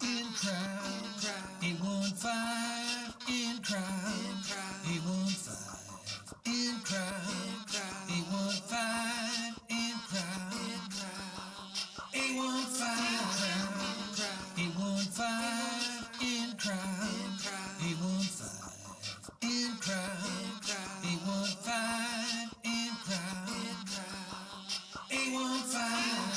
In crowd, 815 in crowd, 815 in crowd, 815 in crowd, 815 815 in crowd, 815 in crowd, 815 in crowd, 815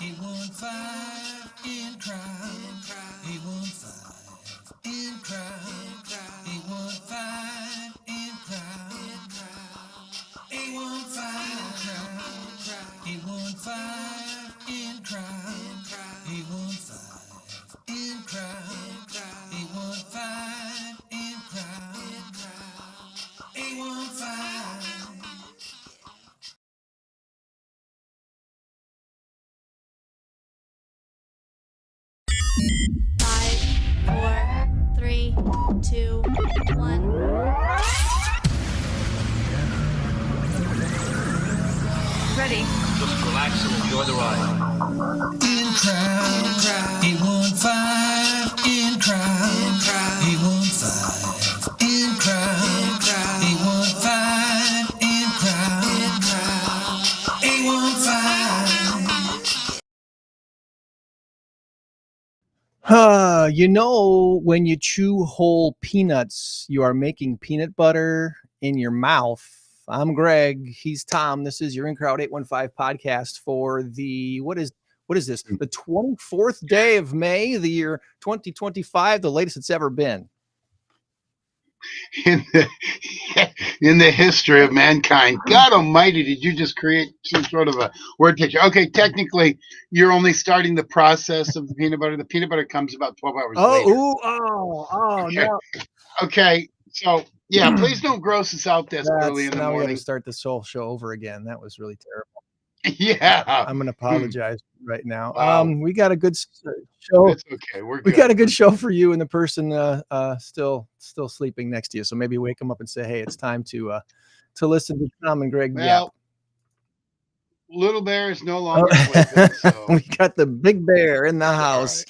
815 in crowd, 815 in crowd, 815 in crowd, 815 815 in crowd, 815 in crowd, 815 in crowd, 815. Five, four, three, two, one. Ready. Just relax and enjoy the ride. In crowd, 815 in crowd, 815 in crowd, 815 in crowd, 815. You know, when you chew whole peanuts, you are making peanut butter in your mouth. I'm Greg. He's Tom. This is your In Crowd 815 podcast for the what is this? The 24th day of May, the year 2025, the latest it's ever been. In the history of mankind. God almighty, did you just create some sort of a word picture? Okay, technically, you're only starting the process of the peanut butter. The peanut butter comes about 12 hours later. Okay. No. Okay, so, yeah, please don't gross us out this early in the now we got morning. to start this whole show over again. That was really terrible. Yeah. I'm going to apologize right now. Wow. We got a good show. That's okay. We got a good show for you and the person still sleeping next to you. So maybe wake them up and say, "Hey, it's time to listen to Tom and Greg." Well, Little Bear is no longer sleeping. So. We got the big bear in the house.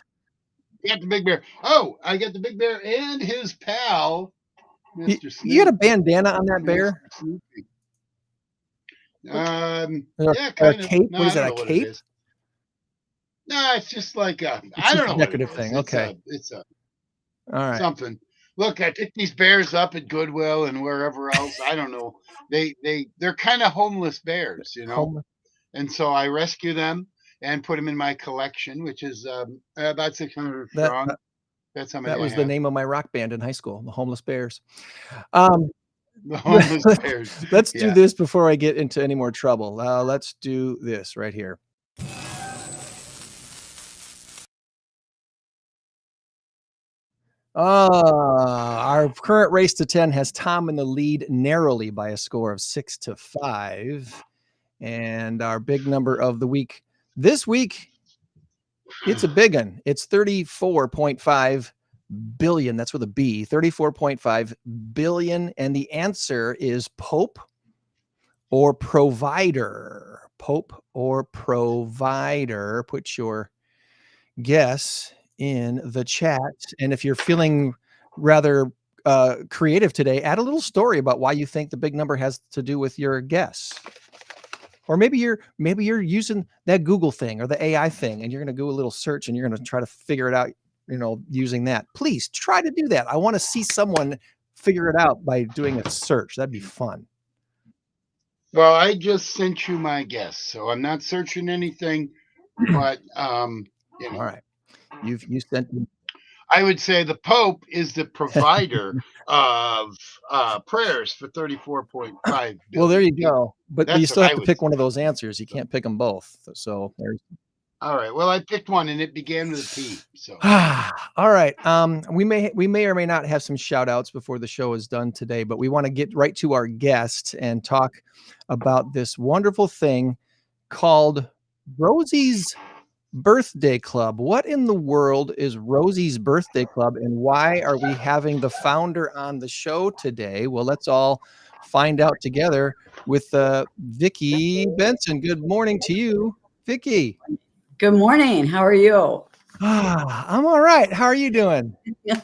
We got the big bear. Oh, I got the big bear and his pal, Mr. Snoopy. You got a bandana on that bear? Yeah, kind of. Cape? No, what is that? A cape? No, it's just like I don't know. Decorative thing. Okay. It's all right. Something. Look, I picked these bears up at Goodwill and wherever else. I don't know. They're kind of homeless bears, you know. And so I rescue them and put them in my collection, which is about 600 strong. That's how many. That was the name of my rock band in high school, the Homeless Bears. The Homeless Bears. Let's do this before I get into any more trouble. Let's do this right here. Our current race to 10 has Tom in the lead narrowly by a score of 6-5. And our big number of the week this week, it's a big one. It's 34.5 billion. That's with a B, 34.5 billion. And the answer is Pope or provider. Pope or provider. Put your guess in the chat. And if you're feeling rather creative today, add a little story about why you think the big number has to do with your guess. Or maybe you're using that Google thing or the AI thing, and you're going to do a little search and you're going to try to figure it out, using that. Please try to do that. I want to see someone figure it out by doing a search. That'd be fun. Well, I just sent you my guess, so I'm not searching anything, but All right. You sent me. I would say the Pope is the provider of prayers for 34.5 billion. Well, there you go. But That's you still what have I to pick would one of those answers. You can't pick them both. So there's. All right. Well, I picked one, and it began with a P. So. All right. We may or may not have some shout outs before the show is done today, but we want to get right to our guest and talk about this wonderful thing called Rosie's Birthday Club. What in the world is Rosie's Birthday Club, and why are we having the founder on the show today? Well, let's all find out together with Vicki Benson. Good morning to you, Vicki. Good morning. How are you? I'm all right. How are you doing?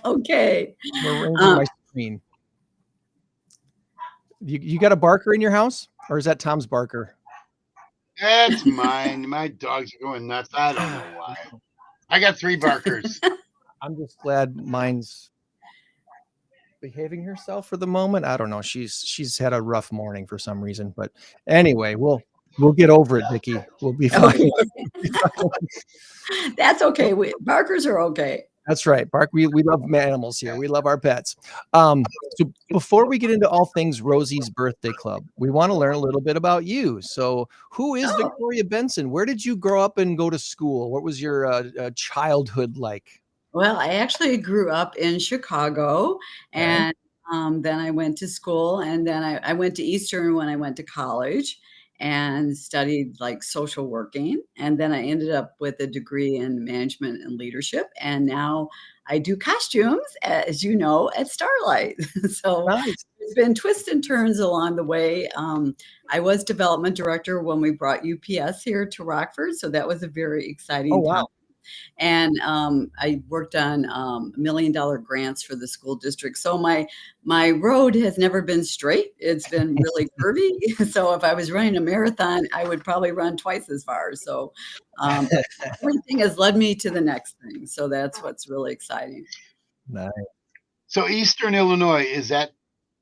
Okay. We're arranging Um, my screen. You got a barker in your house, or is that Tom's barker? That's mine. My dogs are going nuts. I don't know why. I got 3 barkers. I'm just glad mine's behaving herself for the moment. I don't know. She's had a rough morning for some reason, but anyway, we'll get over it, Vicki. We'll be fine. okay. That's okay. Barkers are okay. That's right, Bark. We love animals here. We love our pets. So before we get into all things Rosie's Birthday Club, we want to learn a little bit about you. So, who is Oh, Victoria Benson? Where did you grow up and go to school? What was your childhood like? well, I actually grew up in Chicago, Okay. and then I went to school, and then I went to Eastern when I went to college and studied like social working. And then I ended up with a degree in management and leadership. And now I do costumes, as you know, at Starlight. So Nice. there's been twists and turns along the way. I was development director when we brought UPS here to Rockford. So that was a very Oh exciting time. wow. And I worked on $1 million grants for the school district. So my road has never been straight. It's been really curvy. So if I was running a marathon, I would probably run twice as far. So but everything has led me to the next thing. So that's what's really exciting. Nice. So Eastern Illinois,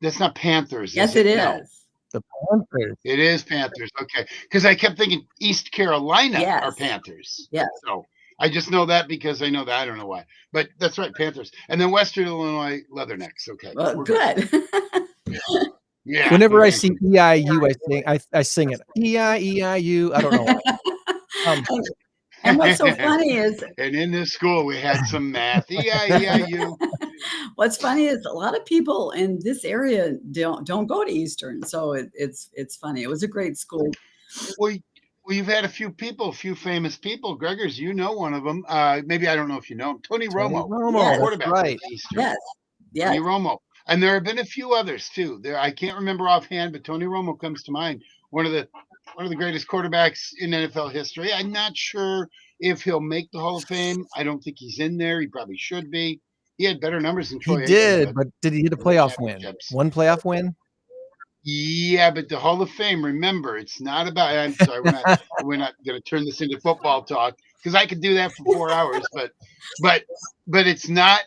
that's not Panthers, Yes, is it it? No. is. The Panthers. It is Panthers. Okay. Because I kept thinking East Carolina are Yes. Panthers. Yes. So I just know that because I know that. I don't know why. But that's right, Panthers. And then Western Illinois Leathernecks. Okay. Well, we're good. Yeah. Whenever I see EIU, I sing it. EIEIU. I don't know why. Um, And what's so funny is and in this school we had some math. E-I-E-I-U. what's funny is a lot of people in this area don't go to Eastern, so it's funny. It was a great school. Well, you've had a few famous people. Gregors, you know one of them. Maybe I don't know if you know him. Tony Tony Romo, Romo. Yes. quarterback That's right. at Eastern. Yes, yes. Tony Romo. And there have been a few others too. I can't remember offhand, but Tony Romo comes to mind. One of the greatest quarterbacks in NFL history. I'm not sure if he'll make the Hall of Fame. I don't think he's in there. He probably should be. He had better numbers than He Troy Aikman did, but did he get a in the playoff win? championships. One playoff win? Yeah, but the Hall of Fame, remember, it's not about. I'm sorry, we're not going to turn this into football talk because I could do that for 4 hours. But it's not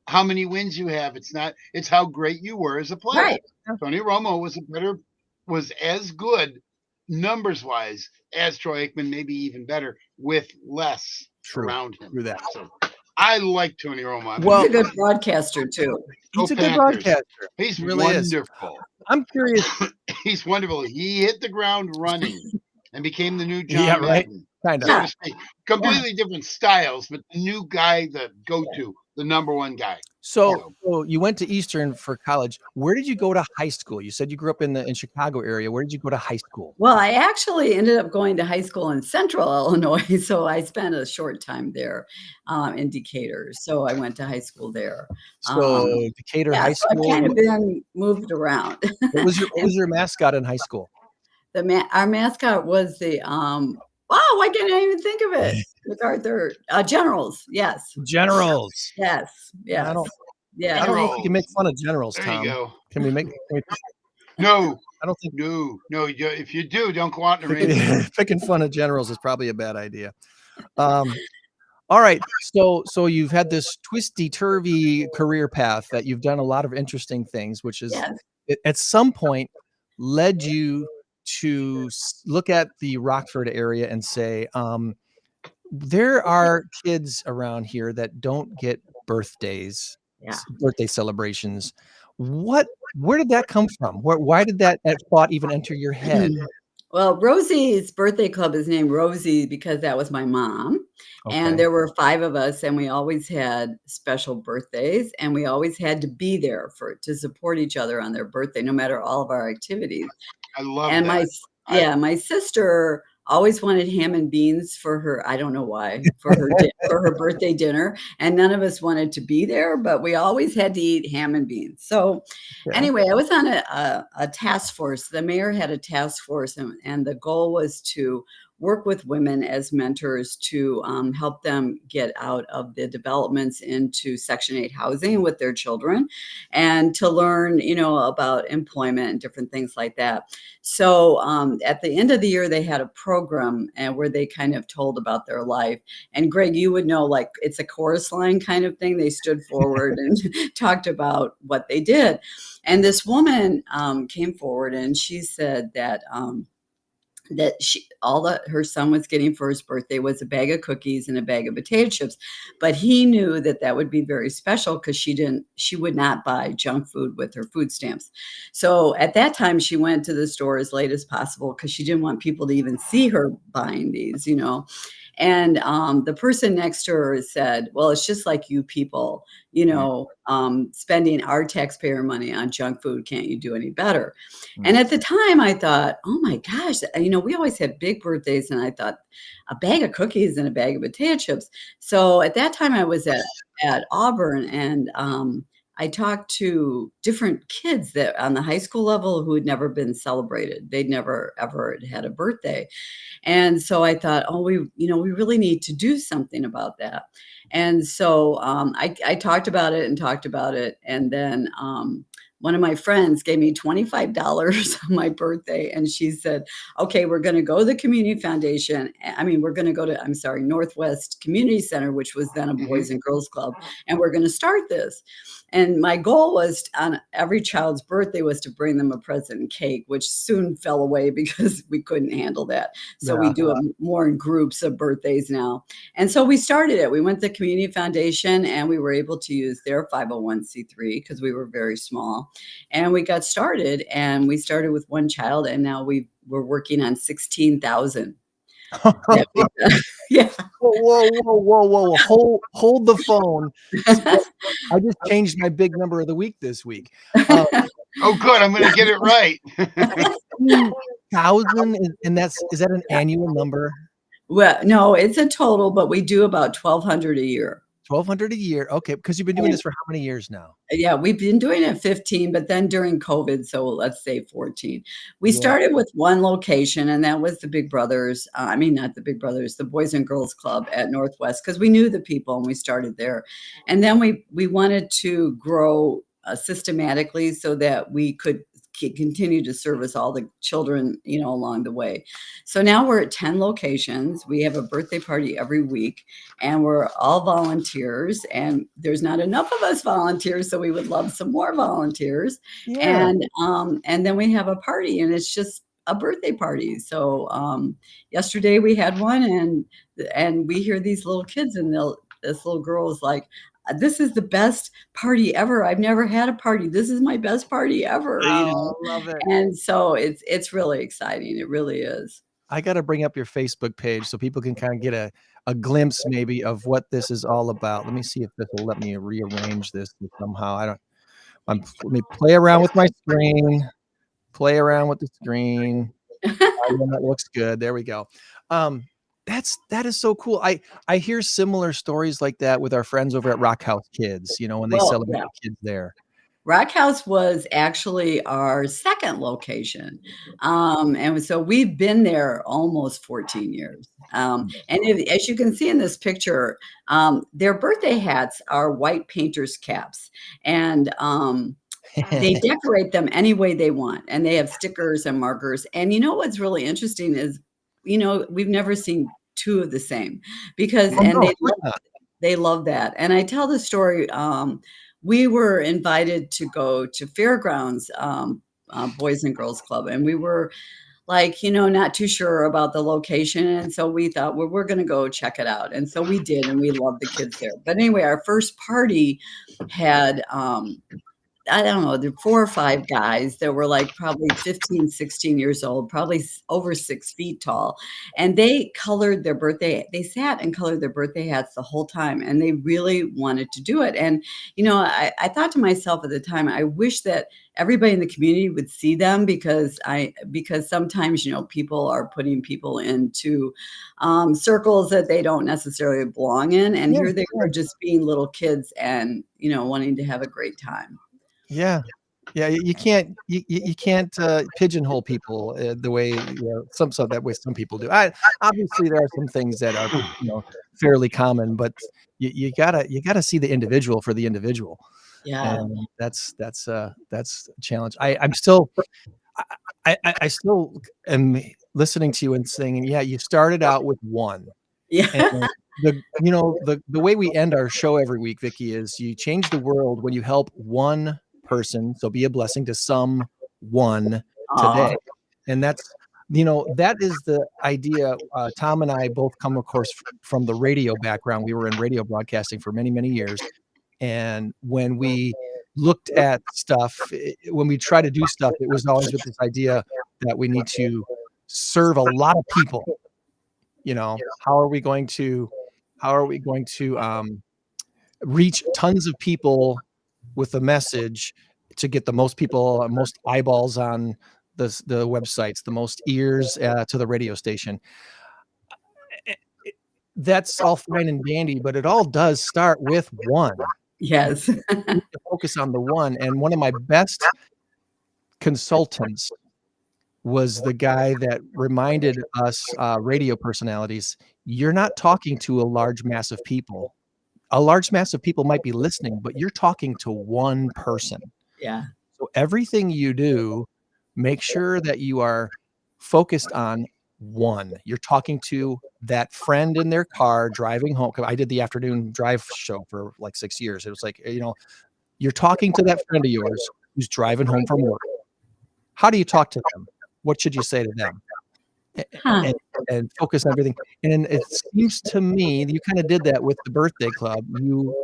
how many wins you have. It's how great you were as a player. Right. Tony Romo was as good numbers wise as Troy Aikman, maybe even better with less around him. True that. So I like Tony Romo. Well, He's a good broadcaster too. He's Go a good Panthers. broadcaster. He's He really is. wonderful. I'm curious. He's wonderful. He hit the ground running and became the new John Yeah, right. Madden. Kind of. So to speak. Completely different styles, but the new guy, the go-to, the number one guy. So you went to Eastern for college. Where did you go to high school? You said you grew up in Chicago area. Where did you go to high school? Well, I actually ended up going to high school in Central Illinois, so I spent a short time there in Decatur. So I went to high school there. So Decatur High So I've School. kind of been moved around. What was your mascot in high school? Our mascot was the why can't I even think of it? MacArthur Generals. Yes. Generals. Yes. Yes. I don't Yeah. know if we can make fun of generals, There Tom. you go. Can we make? No, I don't think no. If you do, don't go out in the rain. picking fun of generals is probably a bad idea. All right. So you've had this twisty turvy career path that you've done a lot of interesting things, which is at some point led you to look at the Rockford area and say, there are kids around here that don't get birthday celebrations. Where did that come from? Why did that thought even enter your head? Well, Rosie's birthday club is named Rosie because that was my mom. Okay. And there were 5 of us, and we always had special birthdays, and we always had to be there to support each other on their birthday, no matter all of our activities. I love And that. my sister always wanted ham and beans for her. I don't know why, for her birthday dinner. And none of us wanted to be there, but we always had to eat ham and beans. So anyway, I was on a task force. The mayor had a task force, and the goal was to work with women as mentors to help them get out of the developments into Section 8 housing with their children, and to learn, about employment and different things like that. So at the end of the year, they had a program where they kind of told about their life. And Greg, you would know, like, it's a chorus line kind of thing. They stood forward and talked about what they did. And this woman came forward and she said that all that her son was getting for his birthday was a bag of cookies and a bag of potato chips, but he knew that would be very special because she would not buy junk food with her food stamps. So at that time, she went to the store as late as possible because she didn't want people to even see her buying these, And the person next to her said, well, it's just like you people, spending our taxpayer money on junk food. Can't you do any better? And at the time I thought, oh my gosh, we always had big birthdays. And I thought a bag of cookies and a bag of potato chips. So at that time I was at Auburn, and I talked to different kids that on the high school level who had never been celebrated. They'd never, ever had a birthday. And so I thought, oh, we really need to do something about that. And so I talked about it. And then one of my friends gave me $25 on my birthday. And she said, okay, we're going to go to the community foundation. We're going to go to, Northwest Community Center, which was then a Boys and Girls Club. And we're going to start this. And my goal was on every child's birthday was to bring them a present and cake, which soon fell away because we couldn't handle that. So we do it more in groups of birthdays now. And so we started it. We went to the Community Foundation and we were able to use their 501c3 because we were very small. And we got started, and we started with one child, and now we're working on 16,000. Yeah. Whoa. Hold the phone. I just changed my big number of the week this week. Oh, good. I'm going to get it right. 16,000, and is that an annual number? Well, no, it's a total, but we do about 1,200 a year. 1,200 a year. Okay. Because you've been doing this for how many years now? Yeah, we've been doing it 15, but then during COVID, so let's say 14. We started with one location, and that was the Big Brothers. Not the Big Brothers, the Boys and Girls Club at Northwest, because we knew the people and we started there. And then we wanted to grow systematically so that we could continue to service all the children, along the way. So now we're at 10 locations. We have a birthday party every week, and we're all volunteers, and there's not enough of us volunteers. So we would love some more volunteers. Yeah. And then we have a party, and it's just a birthday party. So yesterday we had one, and we hear these little kids, and this little girl is like, this is the best party ever. I've never had a party. This is my best party ever. Oh, love it. And so it's really exciting. It really is. I got to bring up your Facebook page so people can kind of get a glimpse maybe of what this is all about. Let me see if this will let me rearrange this somehow. Let me play around with my screen. Play around with the screen. That looks good. There we go. That is so cool. I hear similar stories like that with our friends over at Rock House Kids, when they celebrate the kids there. Rock House was actually our second location. And so we've been there almost 14 years. As you can see in this picture, their birthday hats are white painter's caps. And they decorate them any way they want. And they have stickers and markers. And what's really interesting is, we've never seen two of the same because they love that. And I tell the story. We were invited to go to Fairgrounds Boys and Girls Club, and we were like, not too sure about the location. And so we thought, well, we're going to go check it out. And so we did, and we loved the kids there. But anyway, our first party had I don't know, there were 4 or 5 guys that were like probably 15, 16 years old, probably over 6 feet tall. And they sat and colored their birthday hats the whole time. And they really wanted to do it. And, I thought to myself at the time, I wish that everybody in the community would see them because sometimes, people are putting people into circles that they don't necessarily belong in. And here they were just being little kids and, wanting to have a great time. Yeah. Yeah, you can't pigeonhole people the way that way some people do. Obviously there are some things that are fairly common, but you gotta see the individual for the individual, Yeah. and that's a challenge. I'm still I still am listening to you and saying, yeah, you started out with one, and Yeah. the way we end our show every week, Vicki, is you change the world when you help one person. So be a blessing to someone today. Aw. And that is the idea. Tom and I both come, of course, from the radio background. We were in radio broadcasting for many, many years. And when we looked at stuff, when we try to do stuff, it was always with this idea that we need to serve a lot of people. How are we going to reach tons of people with a message to get the most people, most eyeballs on the websites, the most ears to the radio station. That's all fine and dandy, but it all does start with one. Yes. We need to focus on the one. And one of my best consultants was the guy that reminded us radio personalities, you're not talking to a large mass of people. A large mass of people might be listening, but you're talking to one person. Yeah. So everything you do, make sure that you are focused on one. You're talking to that friend in their car driving home. 'Cause I did the afternoon drive show for like 6 years. It was like, you're talking to that friend of yours who's driving home from work. How do you talk to them? What should you say to them? Huh. And focus on everything. And it seems to me that you kind of did that with the birthday club. You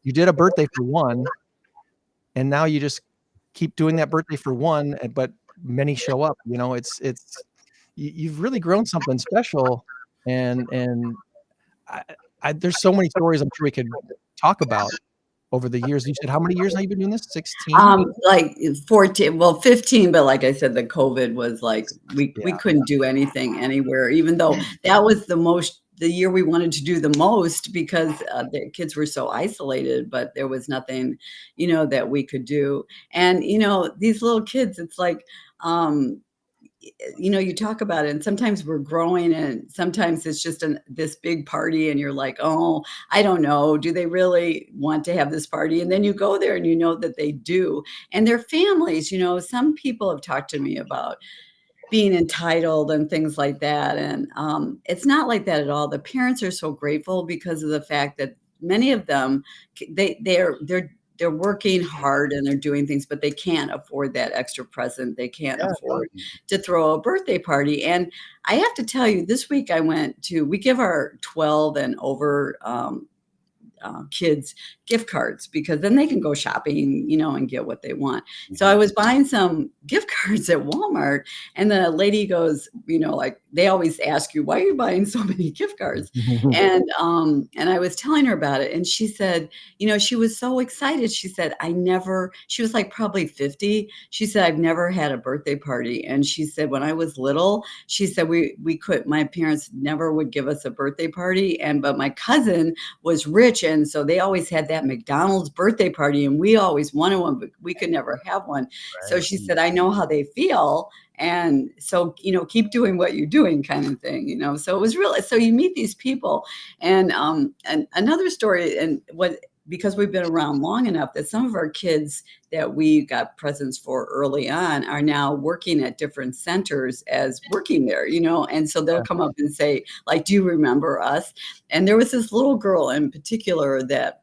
did a birthday for one, and now you just keep doing that birthday for one, but many show up. You've really grown something special, and there's so many stories I'm sure we could talk about over the years. You said how many years have you been doing this? 16? Like 14, well, 15, but like I said, the COVID was like we couldn't do anything anywhere, even though that was the year we wanted to do the most because the kids were so isolated, but there was nothing, that we could do. And, these little kids, it's like, you talk about it and sometimes we're growing and sometimes it's just this big party and you're like, oh, I don't know. Do they really want to have this party? And then you go there and you know that they do. And their families, some people have talked to me about being entitled and things like that. And it's not like that at all. The parents are so grateful because of the fact that many of them, they're working hard and they're doing things, but they can't afford that extra present. They can't afford to throw a birthday party. And I have to tell you, this week we give our 12 and over kids gift cards because then they can go shopping, and get what they want. So I was buying some gift cards at Walmart and the lady goes, like they always ask you, why are you buying so many gift cards? And I was telling her about it and she said, she was so excited. She said, she was like probably 50. She said, I've never had a birthday party. And she said, when I was little, she said, my parents never would give us a birthday party. But my cousin was rich. And so they always had that McDonald's birthday party and we always wanted one, but we could never have one. Right. So she said, I know how they feel. And so, keep doing what you're doing kind of thing, so it was really, so you meet these people and another story because we've been around long enough that some of our kids that we got presents for early on are now working at different centers as working there, and so they'll come up and say, like, do you remember us? And there was this little girl in particular that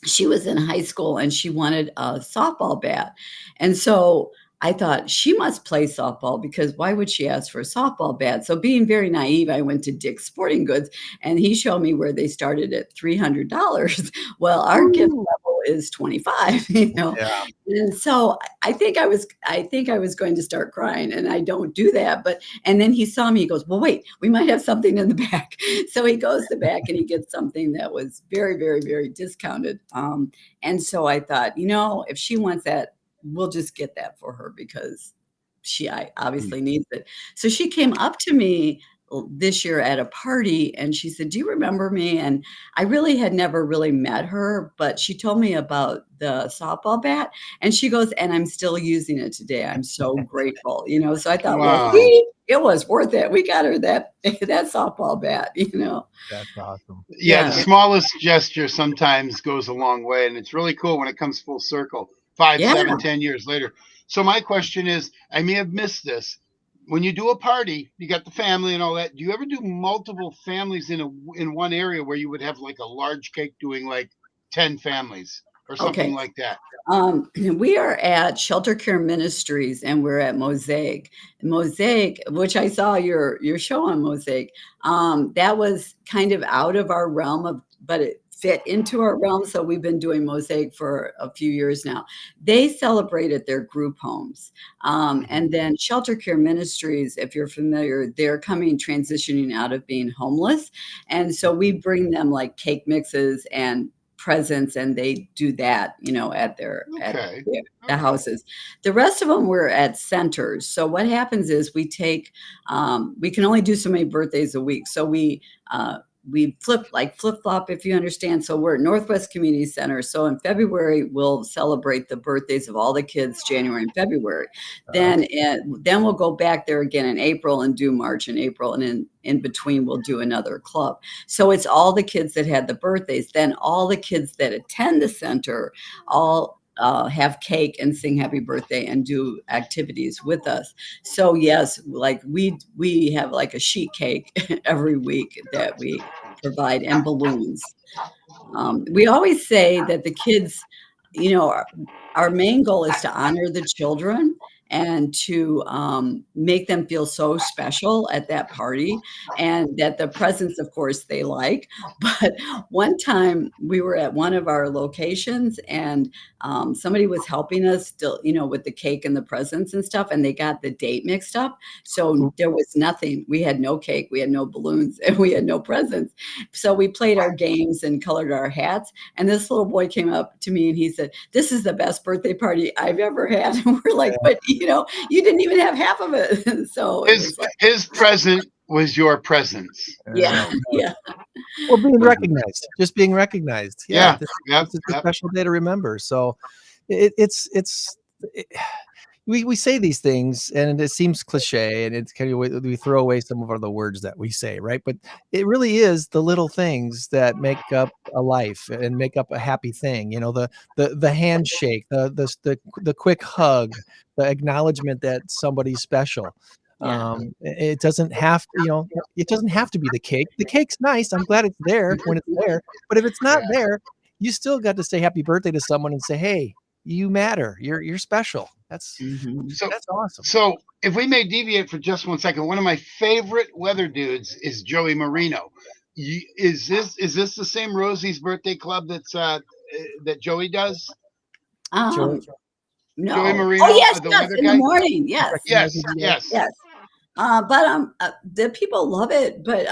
she was in high school and she wanted a softball bat. And so I thought she must play softball because why would she ask for a softball bat? So being very naive, I went to Dick's Sporting Goods and he showed me where they started at $300. Well, our gift level is $25, Yeah. And so I think I was going to start crying and I don't do that. And then he saw me, he goes, well, wait, we might have something in the back. So he goes to the back and he gets something that was very, very, very discounted. And so I thought, if she wants that, we'll just get that for her because I obviously needs it. So she came up to me this year at a party, and she said, "Do you remember me?" And I really had never really met her, but she told me about the softball bat, and she goes, "And I'm still using it today. I'm so grateful." So I thought, well, Wow. see, it was worth it. We got her that softball bat. That's awesome. Yeah, Yeah. the smallest gesture sometimes goes a long way, and it's really cool when it comes full circle 5, Yeah. 7, 10 years later. So my question is, I may have missed this. When you do a party, you got the family and all that. Do you ever do multiple families in one area where you would have like a large cake doing like 10 families or something Okay. like that? We are at Shelter Care Ministries, and we're at Mosaic. Mosaic, which I saw your show on Mosaic. That was kind of out of our realm but it fit into our realm. So we've been doing Mosaic for a few years now. They celebrated their group homes. And then Shelter Care Ministries, if you're familiar, they're transitioning out of being homeless. And so we bring them like cake mixes and presents, and they do that, at Okay. the houses. The rest of them were at centers. So what happens is we can only do so many birthdays a week. So we flip flop, if you understand. So we're at Northwest Community Center. So in February, we'll celebrate the birthdays of all the kids, January and February. Then we'll go back there again in April and do March and April. And in between, we'll do another club. So it's all the kids that had the birthdays. Then all the kids that attend the center all have cake and sing happy birthday and do activities with us. So yes, like we have like a sheet cake every week that we provide, and balloons. We always say that the kids, our main goal is to honor the children and to make them feel so special at that party, and that the presents, of course, they like. But one time we were at one of our locations, and somebody was helping us still, with the cake and the presents and stuff, and they got the date mixed up. So there was nothing. We had no cake, we had no balloons, and we had no presents. So we played our games and colored our hats. And this little boy came up to me and he said, "This is the best birthday party I've ever had." And we're like, "But you didn't even have half of it." So it was His present was your presence. yeah. Well, being recognized, just being recognized. Yeah. This Yep. is a special day to remember. So it's we say these things and it seems cliche, and it's kind of, we throw away some of the words that we say, right? But it really is the little things that make up a life and make up a happy thing. The handshake, the quick hug, the acknowledgement that somebody's special. Yeah. It doesn't have to, it doesn't have to be the cake. The cake's nice. I'm glad it's there when it's there. But if it's not there, you still got to say happy birthday to someone and say, "Hey, you matter. You're special." That's awesome. So if we may deviate for just 1 second, one of my favorite weather dudes is Joey Marino. Is this the same Rosie's birthday club that Joey does? No. Joey Marino, Oh yes, the yes, weather in guy? the morning. Yes. Yes. But the people love it, but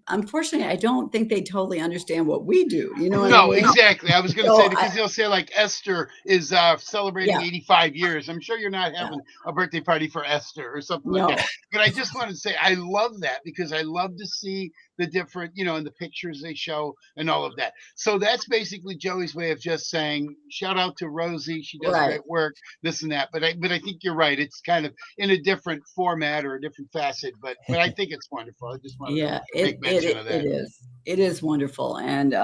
unfortunately, I don't think they totally understand what we do. You know what I No, mean? exactly. I was going to So say, because they'll say like Esther is celebrating Yeah. 85 years. I'm sure you're not having a birthday party for Esther or something like No. that. But I just wanted to say I love that, because I love to see the different, and the pictures they show and all of that. So that's basically Joey's way of just saying, shout out to Rosie. She does Right. great work, this and that. But I think you're right. It's kind of in a different format or a different facet. But I think it's wonderful. I just wanted to make mention of that. It is wonderful. And,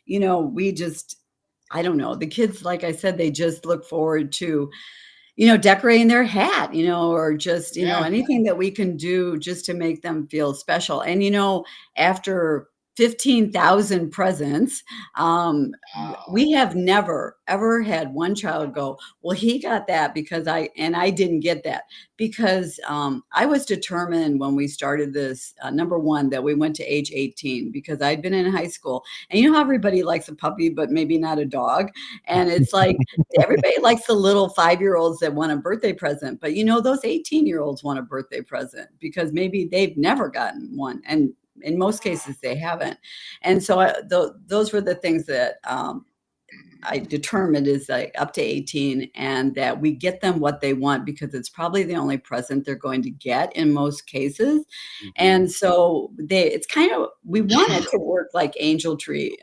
we just, I don't know, the kids, like I said, they just look forward to, decorating their hat, or just, anything that we can do just to make them feel special. And, after 15,000 presents, we have never, ever had one child go, "Well, he got that because I didn't get that." Because I was determined when we started this, number one, that we went to age 18, because I'd been in high school. And how everybody likes a puppy, but maybe not a dog. And it's like, everybody likes the little 5-year-olds that want a birthday present. But, those 18-year-olds want a birthday present because maybe they've never gotten one. And in most cases, they haven't. And so those were the things that I determined is like up to 18, and that we get them what they want because it's probably the only present they're going to get in most cases. And so it's kind of, we want it to work like Angel Tree.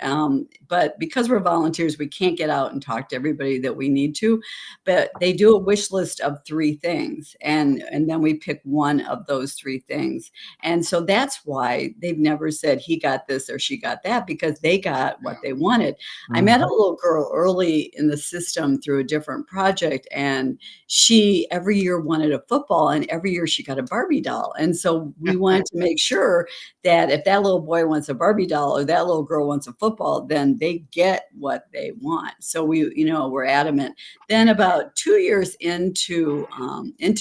But because we're volunteers, we can't get out and talk to everybody that we need to, but they do a wish list of 3 things. And then we pick one of those 3 things. And so that's why they've never said he got this or she got that, because they got what they wanted. I met a little girl early in the system through a different project, and she every year wanted a football, and every year she got a Barbie doll. And so we wanted to make sure that if that little boy wants a Barbie doll or that little girl wants a football, then they get what they want. So we're adamant. Then about 2 years into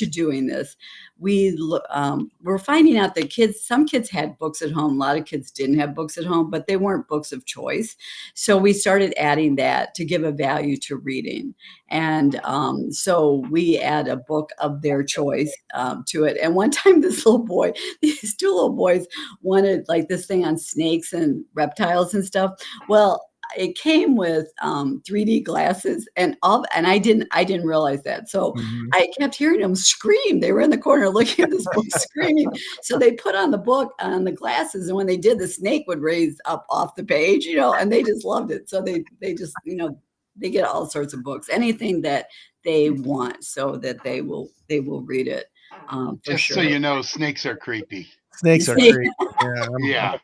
doing this, we're finding out that some kids had books at home. A lot of kids didn't have books at home, but they weren't books of choice. So we started adding that to give a value to reading. And so we add a book of their choice to it. And one time these 2 little boys wanted like this thing on snakes and reptiles and stuff. Well, it came with 3D glasses and I didn't realize that. So I kept hearing them scream. They were in the corner looking at this book screaming. So they put on the book on the glasses, and when they did, the snake would raise up off the page, and they just loved it. So they just, they get all sorts of books, anything that they want, so that they will read it. For Just sure. so you know, snakes are creepy. Snakes are creepy. Yeah.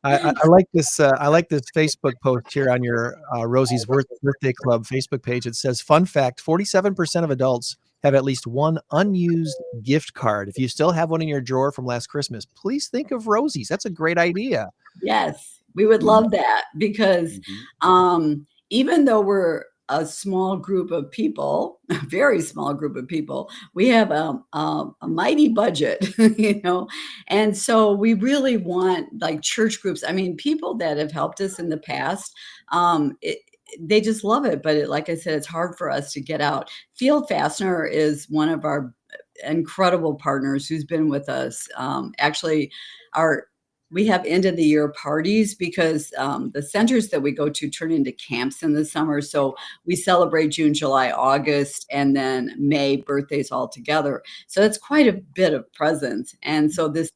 I like this. I like this Facebook post here on your Rosie's Birthday Club Facebook page. It says, "Fun fact: 47% of adults have at least one unused gift card. If you still have one in your drawer from last Christmas, please think of Rosie's." That's a great idea. Yes, we would love that, because even though we're a small group of people, a very small group of people, we have a mighty budget, and so we really want, like, church groups. I mean, people that have helped us in the past, they just love it. But like I said, it's hard for us to get out. Field Fastener is one of our incredible partners who's been with us. Actually, we have end of the year parties because the centers that we go to turn into camps in the summer. So we celebrate June, July, August, and then May birthdays all together. So it's quite a bit of presents. And so this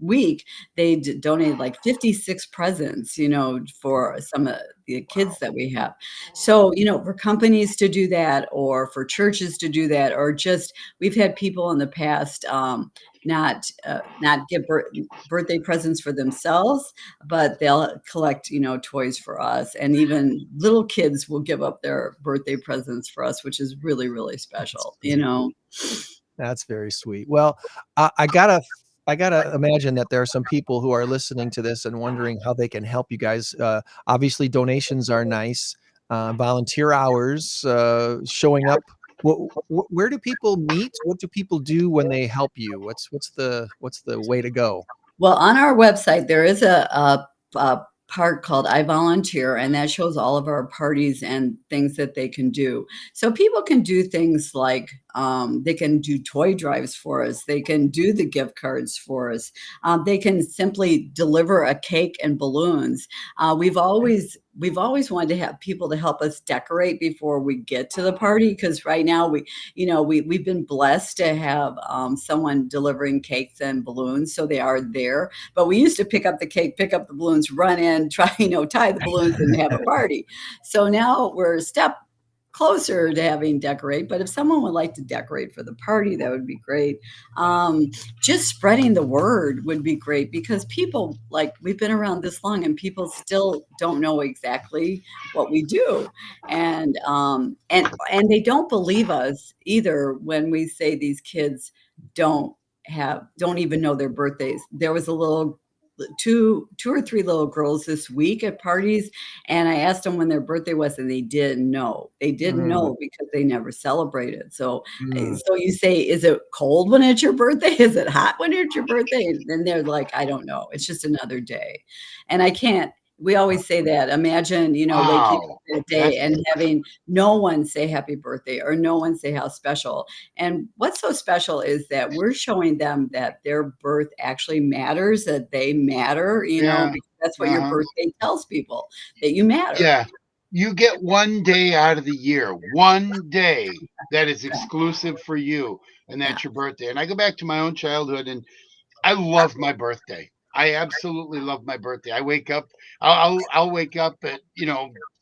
week they donated like 56 presents, for some of the kids that we have. So, for companies to do that, or for churches to do that, or just, we've had people in the past not get birthday presents for themselves, but they'll collect, toys for us. And even little kids will give up their birthday presents for us, which is really, really special, That's very sweet. Well, I gotta imagine that there are some people who are listening to this and wondering how they can help you guys. Obviously, donations are nice. Volunteer hours, showing up. Where do people meet? What do people do when they help you? What's the way to go? Well, on our website, there is a part called I Volunteer, and that shows all of our parties and things that they can do. So people can do things like they can do toy drives for us. They can do the gift cards for us. They can simply deliver a cake and balloons. We've always wanted to have people to help us decorate before we get to the party, because right now we've been blessed to have someone delivering cakes and balloons, so they are there. But we used to pick up the cake, pick up the balloons, run in, try tie the balloons, and have a party. So now we're a step closer to having decorate. But if someone would like to decorate for the party, that would be great. Just spreading the word would be great, because people, like, we've been around this long and people still don't know exactly what we do. And they don't believe us either when we say these kids don't even know their birthdays. There was two or three little girls this week at parties, and I asked them when their birthday was, and they didn't know. They didn't know because they never celebrated. So you say, is it cold when it's your birthday? Is it hot when it's your birthday? And they're like, I don't know. It's just another day. And I can't, We always say that. Imagine, waking up Wow. that day That's and having no one say happy birthday or no one say how special. And what's so special is that we're showing them that their birth actually matters, that they matter, yeah. because that's what your Uh-huh. birthday tells people, that you matter. Yeah. You get one day out of the year, one day that is exclusive for you, and Yeah. that's your birthday. And I go back to my own childhood, and I love my birthday. I absolutely love my birthday. I wake up. I'll wake up at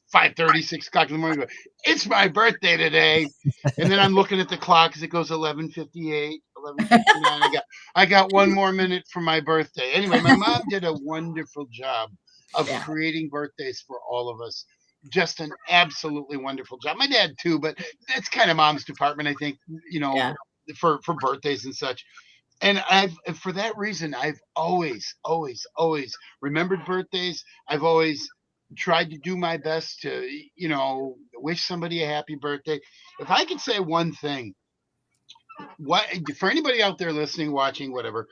5:30, 6 o'clock in the morning. Go, it's my birthday today, and then I'm looking at the clock as it goes 11:58, 11:59. I got one more minute for my birthday. Anyway, my mom did a wonderful job of Yeah. creating birthdays for all of us. Just an absolutely wonderful job. My dad too, but it's kind of mom's department, I think. You know, Yeah. for birthdays and such. And for that reason, I've always remembered birthdays. I've always tried to do my best to, wish somebody a happy birthday. If I could say one thing, what for anybody out there listening, watching, whatever,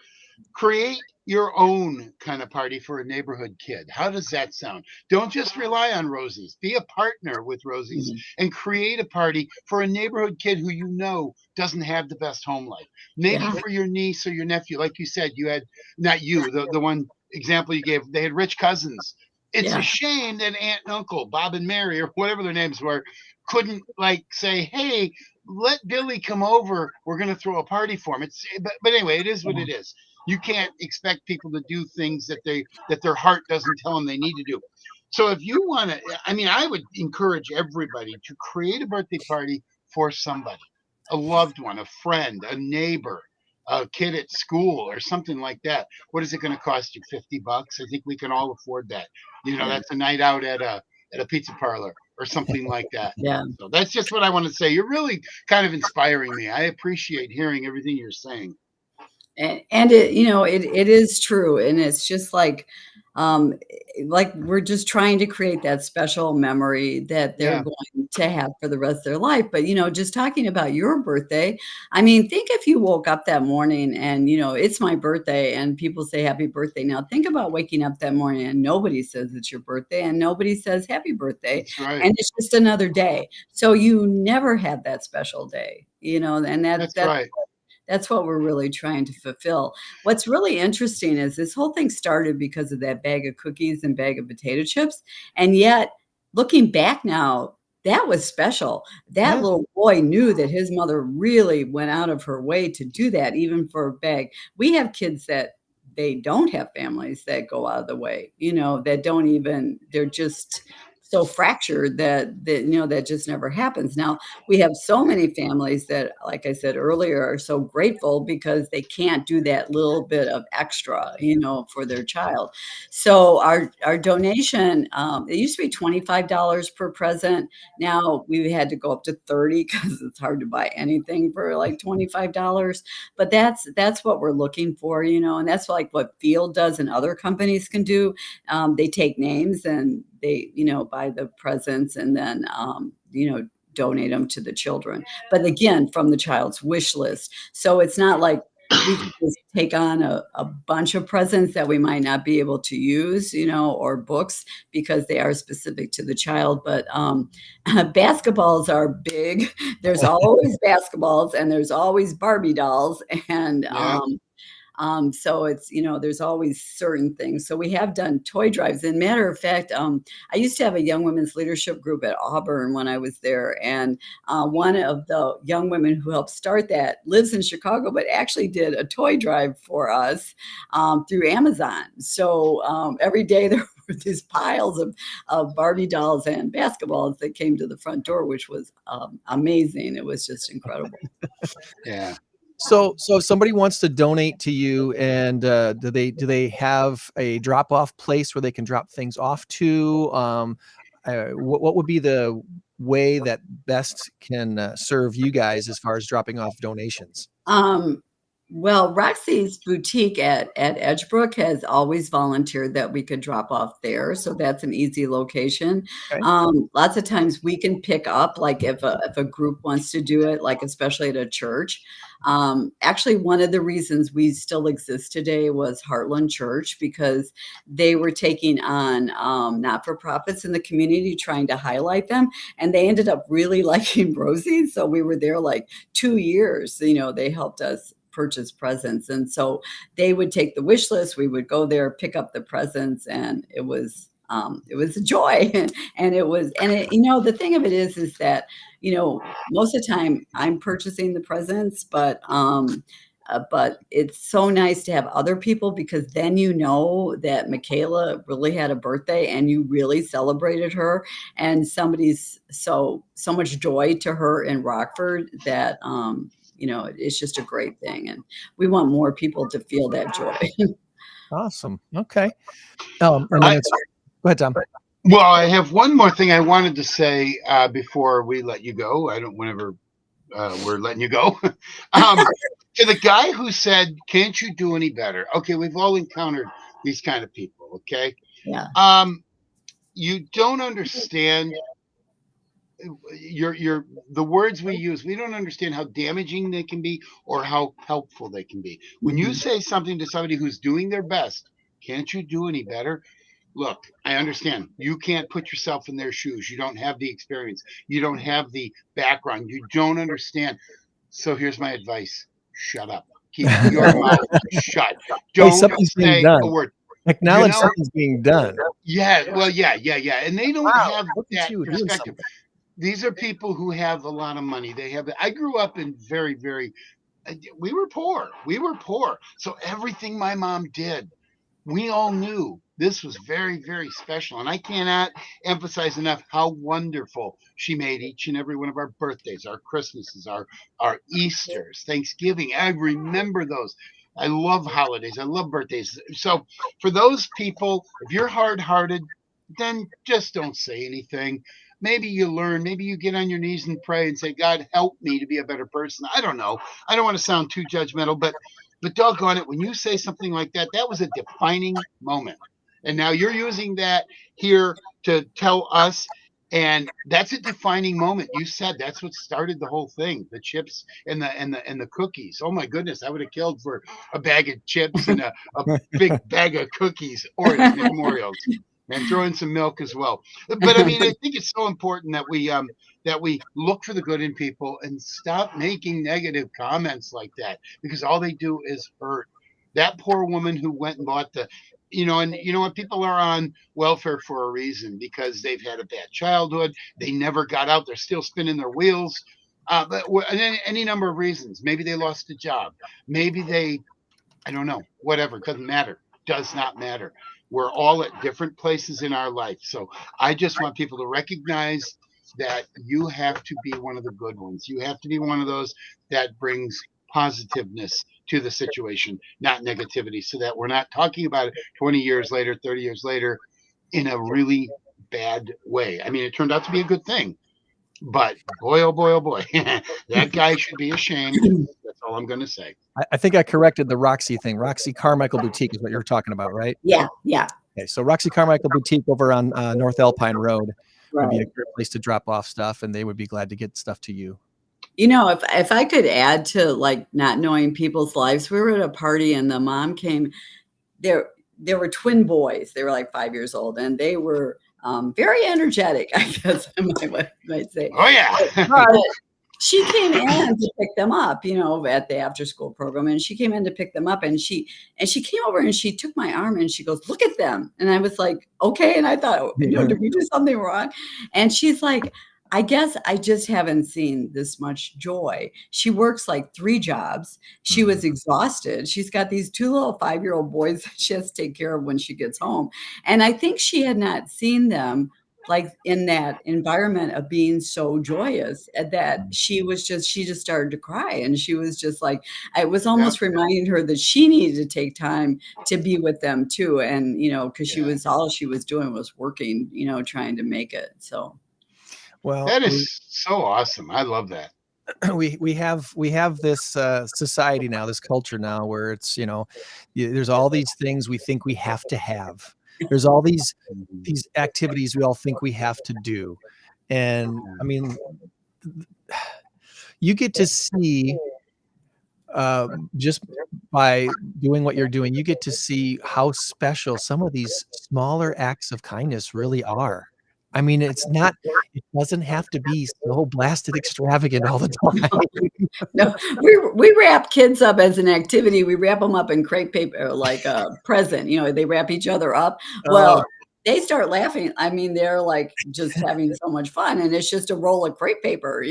create your own kind of party for a neighborhood kid. How does that sound? Don't just rely on Rosie's. Be a partner with Rosie's Mhm. and create a party for a neighborhood kid who doesn't have the best home life. Maybe Yeah. for your niece or your nephew. Like you said, you had not you, the one example you gave, they had rich cousins. It's a Yeah. shame that Aunt and Uncle, Bob and Mary, or whatever their names were, couldn't like say, hey, let Billy come over. We're going to throw a party for him. But anyway, it is what it is. You can't expect people to do things that their heart doesn't tell them they need to do. So if you want to, I mean, I would encourage everybody to create a birthday party for somebody, a loved one, a friend, a neighbor, a kid at school, or something like that. What is it going to cost you? $50? I think we can all afford that. Yeah. That's a night out at a pizza parlor or something like that. Yeah. So that's just what I want to say. You're really kind of inspiring me. I appreciate hearing everything you're saying. And it is true, and it's just like we're just trying to create that special memory that they're Yeah, going to have for the rest of their life. But just talking about your birthday, I mean, think if you woke up that morning and it's my birthday and people say happy birthday. Now think about waking up that morning and nobody says it's your birthday and nobody says happy birthday, that's right. and it's just another day. So you never had that special day, and That's right. that's what we're really trying to fulfill. What's really interesting is this whole thing started because of that bag of cookies and bag of potato chips. And yet, looking back now, that was special. That Yeah. little boy knew that his mother really went out of her way to do that, even for a bag. We have kids that they don't have families that go out of the way, that don't even, they're just so fractured that just never happens. Now, we have so many families that, like I said earlier, are so grateful because they can't do that little bit of extra, for their child. So our donation, it used to be $25 per present. Now we had to go up to 30 because it's hard to buy anything for like $25. But that's what we're looking for, and that's like what Field does and other companies can do. They take names and they, buy the presents and then, donate them to the children. But again, from the child's wish list. So it's not like we can just take on a bunch of presents that we might not be able to use, or books because they are specific to the child. But basketballs are big. There's always basketballs and there's always Barbie dolls. And Yeah. so it's, there's always certain things. So we have done toy drives. And matter of fact, I used to have a young women's leadership group at Auburn when I was there. And one of the young women who helped start that lives in Chicago, but actually did a toy drive for us through Amazon. So every day there were these piles of Barbie dolls and basketballs that came to the front door, which was amazing. It was just incredible. Yeah. So if somebody wants to donate to you, and do they have a drop off place where they can drop things off to? What would be the way that best can serve you guys as far as dropping off donations? Um, Well, Roxy's boutique at Edgebrook has always volunteered that we could drop off there, so that's an easy location. Okay. Lots of times we can pick up, like if a group wants to do it, like especially at a church. Actually, one of the reasons we still exist today was Heartland Church because they were taking on not-for-profits in the community, trying to highlight them, and they ended up really liking Rosie's. So we were there like 2 years. They helped us purchase presents, and so they would take the wish list. We would go there, pick up the presents, and it was a joy. And the thing of it is that most of the time I'm purchasing the presents, but it's so nice to have other people, because then that Michaela really had a birthday and you really celebrated her, and somebody's so much joy to her in Rockford that it's just a great thing, and we want more people to feel that joy. Awesome. Okay. And then go ahead, Tom. Well, I have one more thing I wanted to say before we let you go. Whenever we're letting you go. To the guy who said, "Can't you do any better?" Okay, we've all encountered these kind of people. Okay. Yeah. You don't understand the words we use. We don't understand how damaging they can be or how helpful they can be. When you say something to somebody who's doing their best, "Can't you do any better?" Look, I understand. You can't put yourself in their shoes. You don't have the experience. You don't have the background. You don't understand. So here's my advice. Shut up. Keep your mouth shut. Don't say a word. Acknowledge something's being done. Yeah. Well, yeah. And they don't have that perspective. These are people who have a lot of money. I grew up in we were poor. So everything my mom did, we all knew this was very, very special. And I cannot emphasize enough how wonderful she made each and every one of our birthdays, our Christmases, our Easters, Thanksgiving. I remember those. I love holidays. I love birthdays. So for those people, if you're hard-hearted, then just don't say anything. Maybe you learn. Maybe you get on your knees and pray and say, "God, help me to be a better person." I don't know. I don't want to sound too judgmental, but doggone it, when you say something like that, that was a defining moment. And now you're using that here to tell us, and that's a defining moment. You said that's what started the whole thing, the chips and the cookies. Oh my goodness, I would have killed for a bag of chips and a big bag of cookies, Oreos, and throw in some milk as well. But I mean, I think it's so important that we look for the good in people and stop making negative comments like that, because all they do is hurt. That poor woman who went and bought and you know what, people are on welfare for a reason, because they've had a bad childhood. They never got out. They're still spinning their wheels. But any number of reasons. Maybe they lost a job. Maybe I don't know, whatever. Doesn't matter. Does not matter. We're all at different places in our life. So I just want people to recognize that you have to be one of the good ones. You have to be one of those that brings positiveness to the situation, not negativity, so that we're not talking about it 20 years later, 30 years later in a really bad way. I mean, it turned out to be a good thing, but boy, oh boy, oh boy, that guy should be ashamed. That's all I'm going to say. I think I corrected the Roxy thing. Roxy Carmichael Boutique is what you're talking about, right? Yeah. Okay, so Roxy Carmichael Boutique over on North Alpine Road would be a great place to drop off stuff, and they would be glad to get stuff to you. If I could add to like not knowing people's lives, we were at a party and the mom came. There were twin boys. They were like 5 years old, and they were very energetic, I guess I might say. Oh yeah. But she came in to pick them up, at the after school program, and she came in to pick them up, and she came over and she took my arm and she goes, "Look at them." And I was like, okay. And I thought, did we do something wrong? And she's like, "I guess I just haven't seen this much joy." She works like 3 jobs. She was exhausted. She's got these 2 little 5-year-old boys that she has to take care of when she gets home. And I think she had not seen them like in that environment of being so joyous, that she just started to cry. And she was just like, I was almost reminding her that she needed to take time to be with them too. And, because all she was doing was working, trying to make it. So. Well, that is so awesome. I love that. we have this society now, this culture now, where it's there's all these things we think we have to have. There's all these activities we all think we have to do, and I mean, you get to see just by doing what you're doing, you get to see how special some of these smaller acts of kindness really are. I mean, it doesn't have to be so blasted extravagant all the time. No, we wrap kids up as an activity. We wrap them up in crepe paper like a present. They wrap each other up. Well, they start laughing. I mean, they're like just having so much fun, and it's just a roll of crepe paper,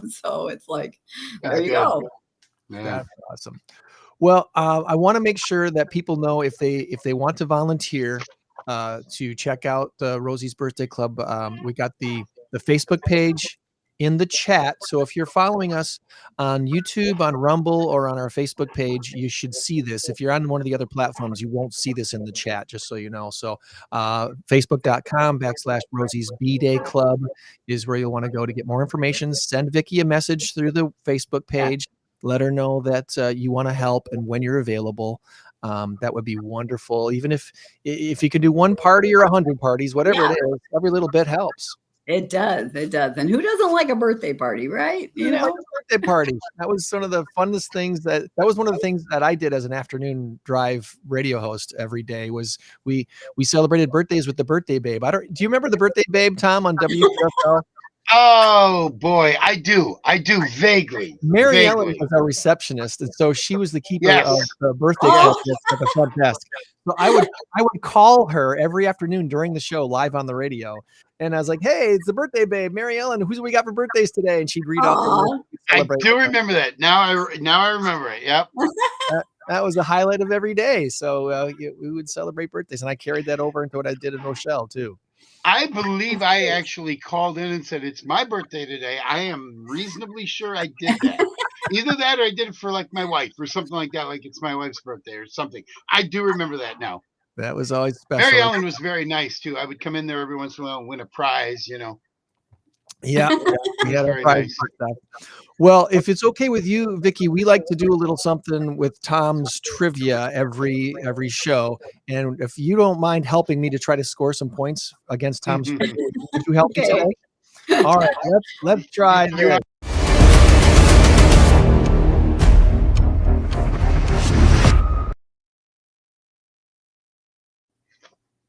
So it's like, there you go. Yeah. That's awesome. Well, I want to make sure that people know if they want to volunteer to check out the Rosie's Birthday Club. We got the Facebook page in the chat. So if you're following us on YouTube, on Rumble, or on our Facebook page, you should see this. If you're on one of the other platforms, you won't see this in the chat, just so you know. So facebook.com/Rosie's B-Day Club is where you'll want to go to get more information. Send Vicki a message through the Facebook page. Let her know that you want to help and when you're available. That would be wonderful. Even if you can do one party or 100 parties, whatever it is, every little bit helps. It does. It does. And who doesn't like a birthday party, right? Like a birthday party. That was one of the funnest things that was one of the things that I did as an afternoon drive radio host every day was we celebrated birthdays with the birthday babe. Do you remember the birthday babe, Tom, on WFL? Oh boy, I do vaguely. Mary Ellen was our receptionist, and so she was the keeper of the birthday cake at the front desk. So I would call her every afternoon during the show live on the radio, and I was like, "Hey, it's the birthday babe, Mary Ellen. Who's we got for birthdays today?" And she'd read off. I do remember that. Now I remember it. Yep. That was the highlight of every day. So we would celebrate birthdays, and I carried that over into what I did in Rochelle too. I believe I actually called in and said, it's my birthday today. I am reasonably sure I did that. Either that or I did it for like my wife or something like that. Like it's my wife's birthday or something. I do remember that now. That was always special. Mary Ellen was very nice too. I would come in there every once in a while and win a prize, Yeah, we had a prize for stuff. Well, if it's okay with you, Vicki, we like to do a little something with Tom's trivia every show. And if you don't mind helping me to try to score some points against Tom's trivia, would you help me today? All right, let's try.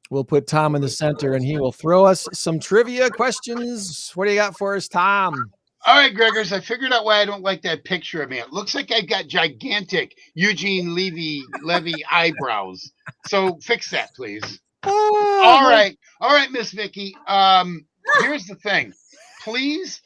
We'll put Tom in the center, and he will throw us some trivia questions. What do you got for us, Tom? All right, Gregors, I figured out why I don't like that picture of me. It looks like I've got gigantic Eugene Levy eyebrows. So fix that, please. All right, Miss Vicki. Here's the thing. Please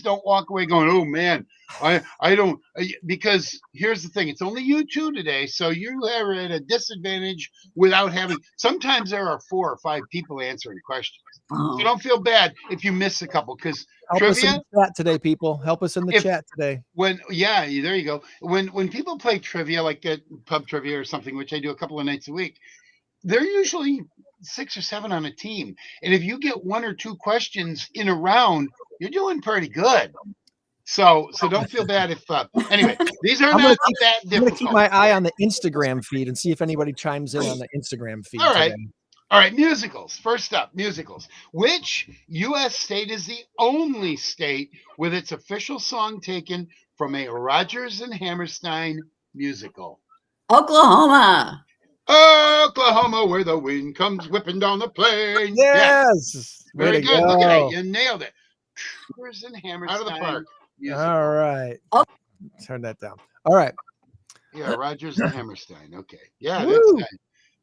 don't walk away going, oh man, I don't, because here's the thing. It's only you two today. So you are at a disadvantage without having, sometimes there are 4 or 5 people answering questions. So don't feel bad if you miss a couple, because help us in the chat today, people. Help us in the chat today. There you go. When people play trivia, like at pub trivia or something, which I do a couple of nights a week, they're usually 6 or 7 on a team. And if you get 1 or 2 questions in a round, you're doing pretty good. So don't feel bad if anyway, these are not that difficult. I'm going to keep my eye on the Instagram feed and see if anybody chimes in on the Instagram feed. All right. Today. All right, musicals. First up, musicals. Which U.S. state is the only state with its official song taken from a Rodgers and Hammerstein musical? Oklahoma. Oklahoma, where the wind comes whipping down the plain. Yes. Very good. Look at it. You nailed it. Rodgers and Hammerstein. Out of the park. Musical. All right. Turn that down. All right. Yeah, Rodgers and Hammerstein. Okay. Yeah, that's nice.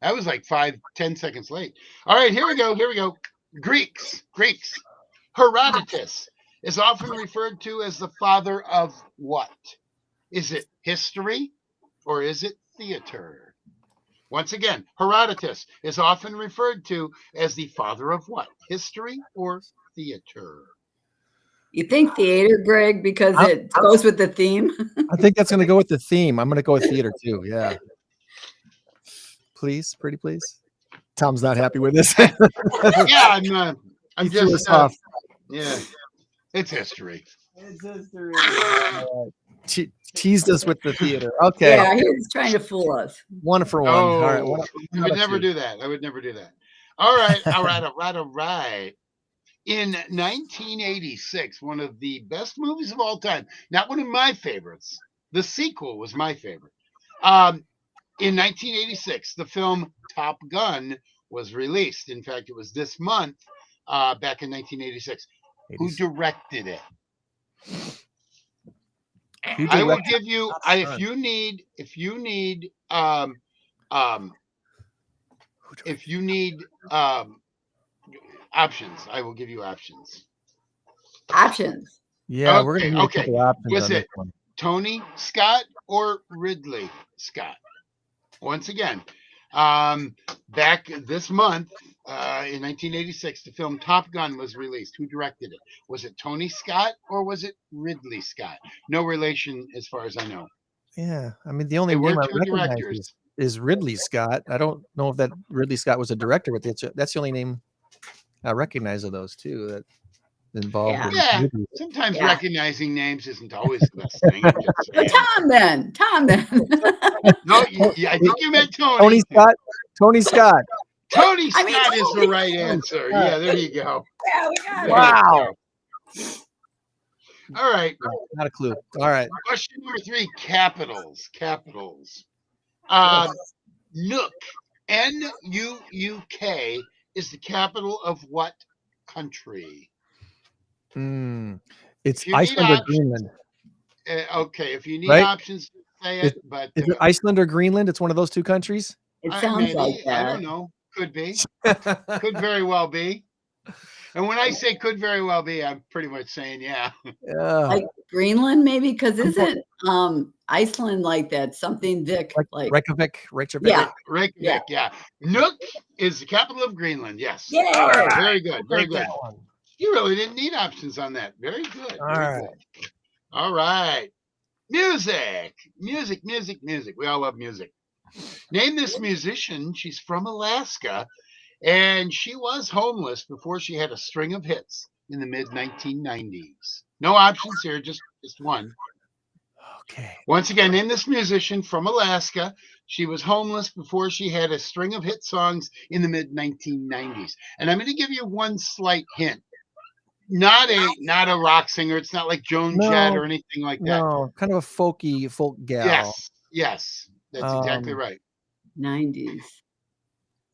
That was like 5-10 seconds late. All right, here we go. Greeks. Herodotus is often referred to as the father of what? Is it history or is it theater? Once again, Herodotus is often referred to as the father of what? History or theater? You think theater, Greg, because it goes with the theme? I think that's going to go with the theme. I'm going to go with theater too. Yeah. Please, pretty please. Tom's not happy with this. Yeah, I'm just yeah, it's history. It's history. Teased us with the theater. Okay. Yeah, he was trying to fool us. 1 for 1. Oh, All right. I One would out of never 2. do that. I would never do that. All right, all right, all right, all right. In 1986, one of the best movies of all time, not one of my favorites. The sequel was my favorite. In 1986, the film Top Gun was released. In fact, it was this month, back in 1986. Who directed it? I will give you. If you need options, I will give you options. Options. Yeah, we're gonna need a Okay. couple options Was on it this one. Tony Scott or Ridley Scott? Once again, back this month in 1986, the film Top Gun was released. Who directed it? Was it Tony Scott or was it Ridley Scott? No relation, as far as I know. Yeah, I mean the only There were name I two recognize directors. is Ridley Scott. I don't know if that Ridley Scott was a director, but that's the only name I recognize of those two that involved. Yeah. in Yeah, movies. sometimes Yeah. recognizing names isn't always the best thing. I'm just Well, saying. Tom then. No, I think you meant Tony. Tony Scott. Tony Scott. Tony I mean, Scott is the Tony right Scott. answer. Yeah, there you go. Yeah, we got it. Wow. All right. Not a clue. All right. Question number 3, capitals. Capitals. Nook, N-U-U-K, is the capital of what country? It's If you need Iceland or options- Greenland. Okay, if you need Right? options, say it. But Is it Iceland or Greenland? It's one of those two countries. It sounds like I that. don't know. Could be. Could very well be. And when I say could very well be, I'm pretty much saying yeah. Yeah. Like Greenland, maybe, because isn't Iceland like that? Something Vic like Reykjavik. yeah. Reykjavik, yeah. Nook is the capital of Greenland. Yes. Yeah. All right, very good. Very Take good. that one. You really didn't need options on that. Very good. All Very right. good. All right. Music. Music, music, music. We all love music. Name this musician. She's from Alaska, and she was homeless before she had a string of hits in the mid-1990s. No options here, just one. Okay. Once again, name this musician from Alaska. She was homeless before she had a string of hit songs in the mid-1990s. And I'm going to give you one slight hint. Not a rock singer. It's not like Joan Jett or anything like that. No, kind of a folk gal. Yes, yes, that's exactly right. 90s.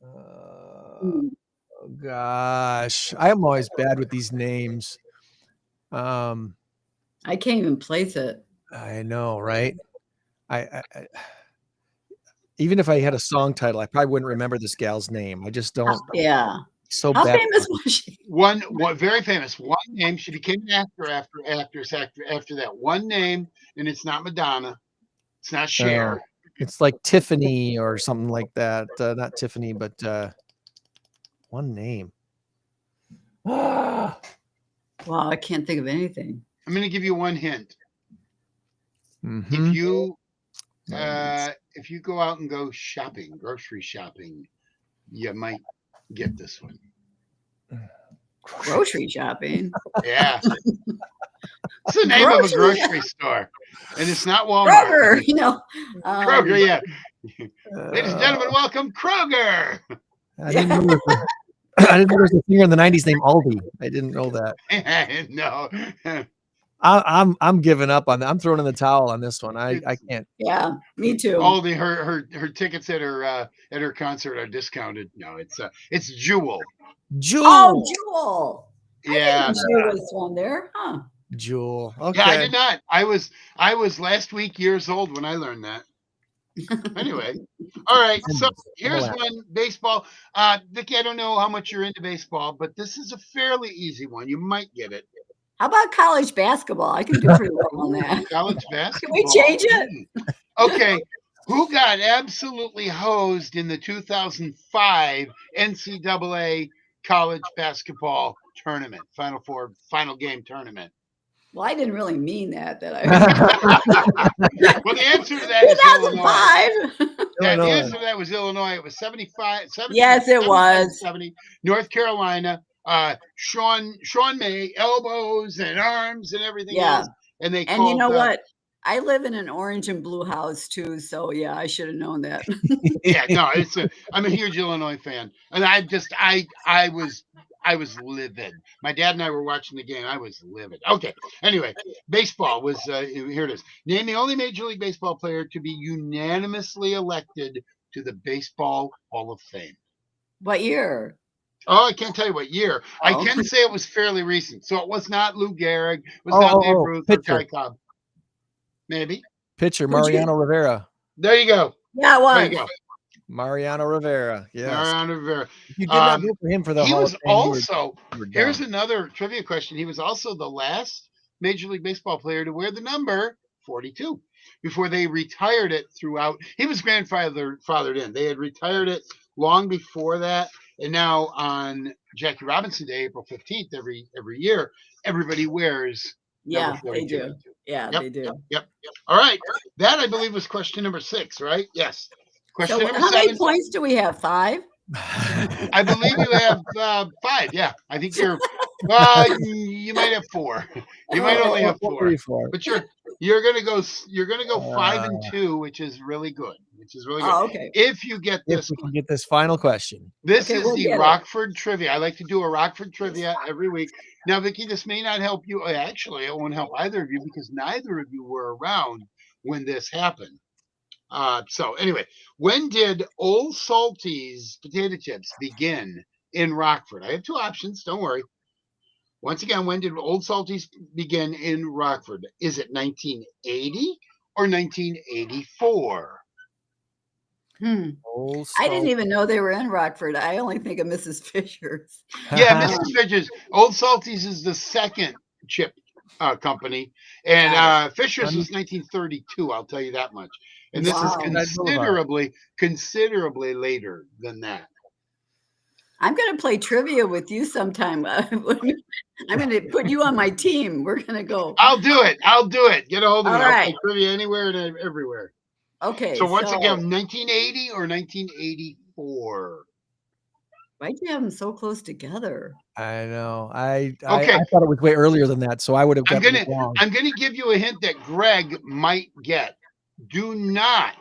Oh gosh, I am always bad with these names. I can't even place it. I know, right? I even if I had a song title, I probably wouldn't remember this gal's name. I just don't. Yeah. So How bad. famous was she? One very famous. One name. She became an actress after that. One name, and it's not Madonna. It's not Cher. It's like Tiffany or something like that. Not Tiffany, but one name. Wow, I can't think of anything. I'm going to give you one hint. Mhm. If you go out and go shopping, grocery shopping, you might get this one. Grocery shopping. Yeah. It's the name of a grocery store. And it's not Walmart. Kroger, you know. Kroger, yeah. Ladies and gentlemen, welcome Kroger. I didn't know there was a singer in the 90s named Aldi. I didn't know that. No. I'm giving up on that. I'm throwing in the towel on this one. I can't. Yeah, me too. Aldi, her tickets at her concert are discounted. No, it's Jewel. Jewel. Oh, Jewel. Yeah. There was one there, huh? Jewel. Okay. Yeah, I did not. I was last week years old when I learned that. Anyway, all right. So here's one baseball. Vicki, I don't know how much you're into baseball, but this is a fairly easy one. You might get it. How about college basketball? I can do pretty well on that. College Can basketball. we change it? Okay. Who got absolutely hosed in the 2005 NCAA college basketball tournament, Final Four, final game tournament? Well, I didn't really mean that. Well, the answer to that is Illinois. 2005. Yeah, the answer to that was Illinois. It was 75. Yes, it was. 70. North Carolina Sean May elbows and arms and everything Yeah. else. And they And you called know what? I live in an orange and blue house too, so yeah, I should have known that. yeah, no, I'm a huge Illinois fan. And I was livid. My dad and I were watching the game. I was livid. Okay. Anyway, baseball was here it is. Name the only Major League Baseball player to be unanimously elected to the Baseball Hall of Fame. What year? Oh, I can't tell you what year. I Oh. can say it was fairly recent. So it was not Lou Gehrig, it was not Babe Ruth or pitcher. Ty Cobb. Maybe. Pitcher Mariano Rivera. There you go. Yeah, it was. There you go. Mariano Rivera. Yes. Mariano Rivera. If you did not vote for him for the He Hall was of Fame, also, you were here's dumb. another trivia question. He was also the last Major League Baseball player to wear the number 42 before they retired it throughout. He was grandfathered in. They had retired it long before that. And now on Jackie Robinson Day, April 15th, every year, everybody wears Yeah, number they 42. do. Yeah, Yep, they do. Yep. All right. That, I believe, was question number 6, right? Yes. Question So number how 7. many points do we have? 5? I believe you have 5. Yeah, I think you're. You might have 4. You might only have 4. But you're gonna go 5 and 2, which is really good. Oh, okay. If you get If this we one. can get this final question. This Okay, is we'll the get it. Rockford trivia. I like to do a Rockford trivia every week. Now, Vicki, this may not help you. Actually, it won't help either of you because neither of you were around when this happened. So anyway, when did Old Salty's potato chips begin in Rockford? I have 2 options. Don't worry. Once again, when did Old Salty's begin in Rockford? Is it 1980 or 1984? I didn't even know they were in Rockford. I only think of Mrs. Fisher's. Yeah, Mrs. Fisher's. Old Salty's is the second chip company, and Fisher's was 1932. I'll tell you that much. And this is considerably later than that. I'm going to play trivia with you sometime. I'm going to put you on my team. We're going to go. I'll do it. Get a hold of me. All right. I'll play trivia anywhere and everywhere. Okay. So once again, 1980 or 1984? Why'd you have them so close together? I know. I thought it was way earlier than that, so I would have gotten it wrong. I'm gonna give you a hint that Greg might get. Do not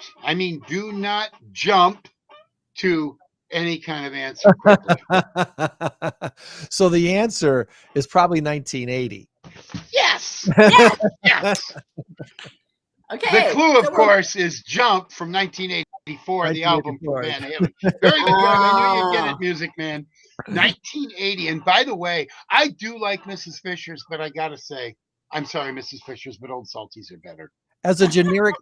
jump to any kind of answer quickly. So the answer is probably 1980. Yes. Yes. Okay. The clue, of course, is "Jump" from 1984, the album from Van Halen. Very good, Greg. I knew you'd get it, Music Man. 1980. And by the way, I do like Mrs. Fisher's, but I gotta say, I'm sorry, Mrs. Fisher's, but Old Salty's are better. As a generic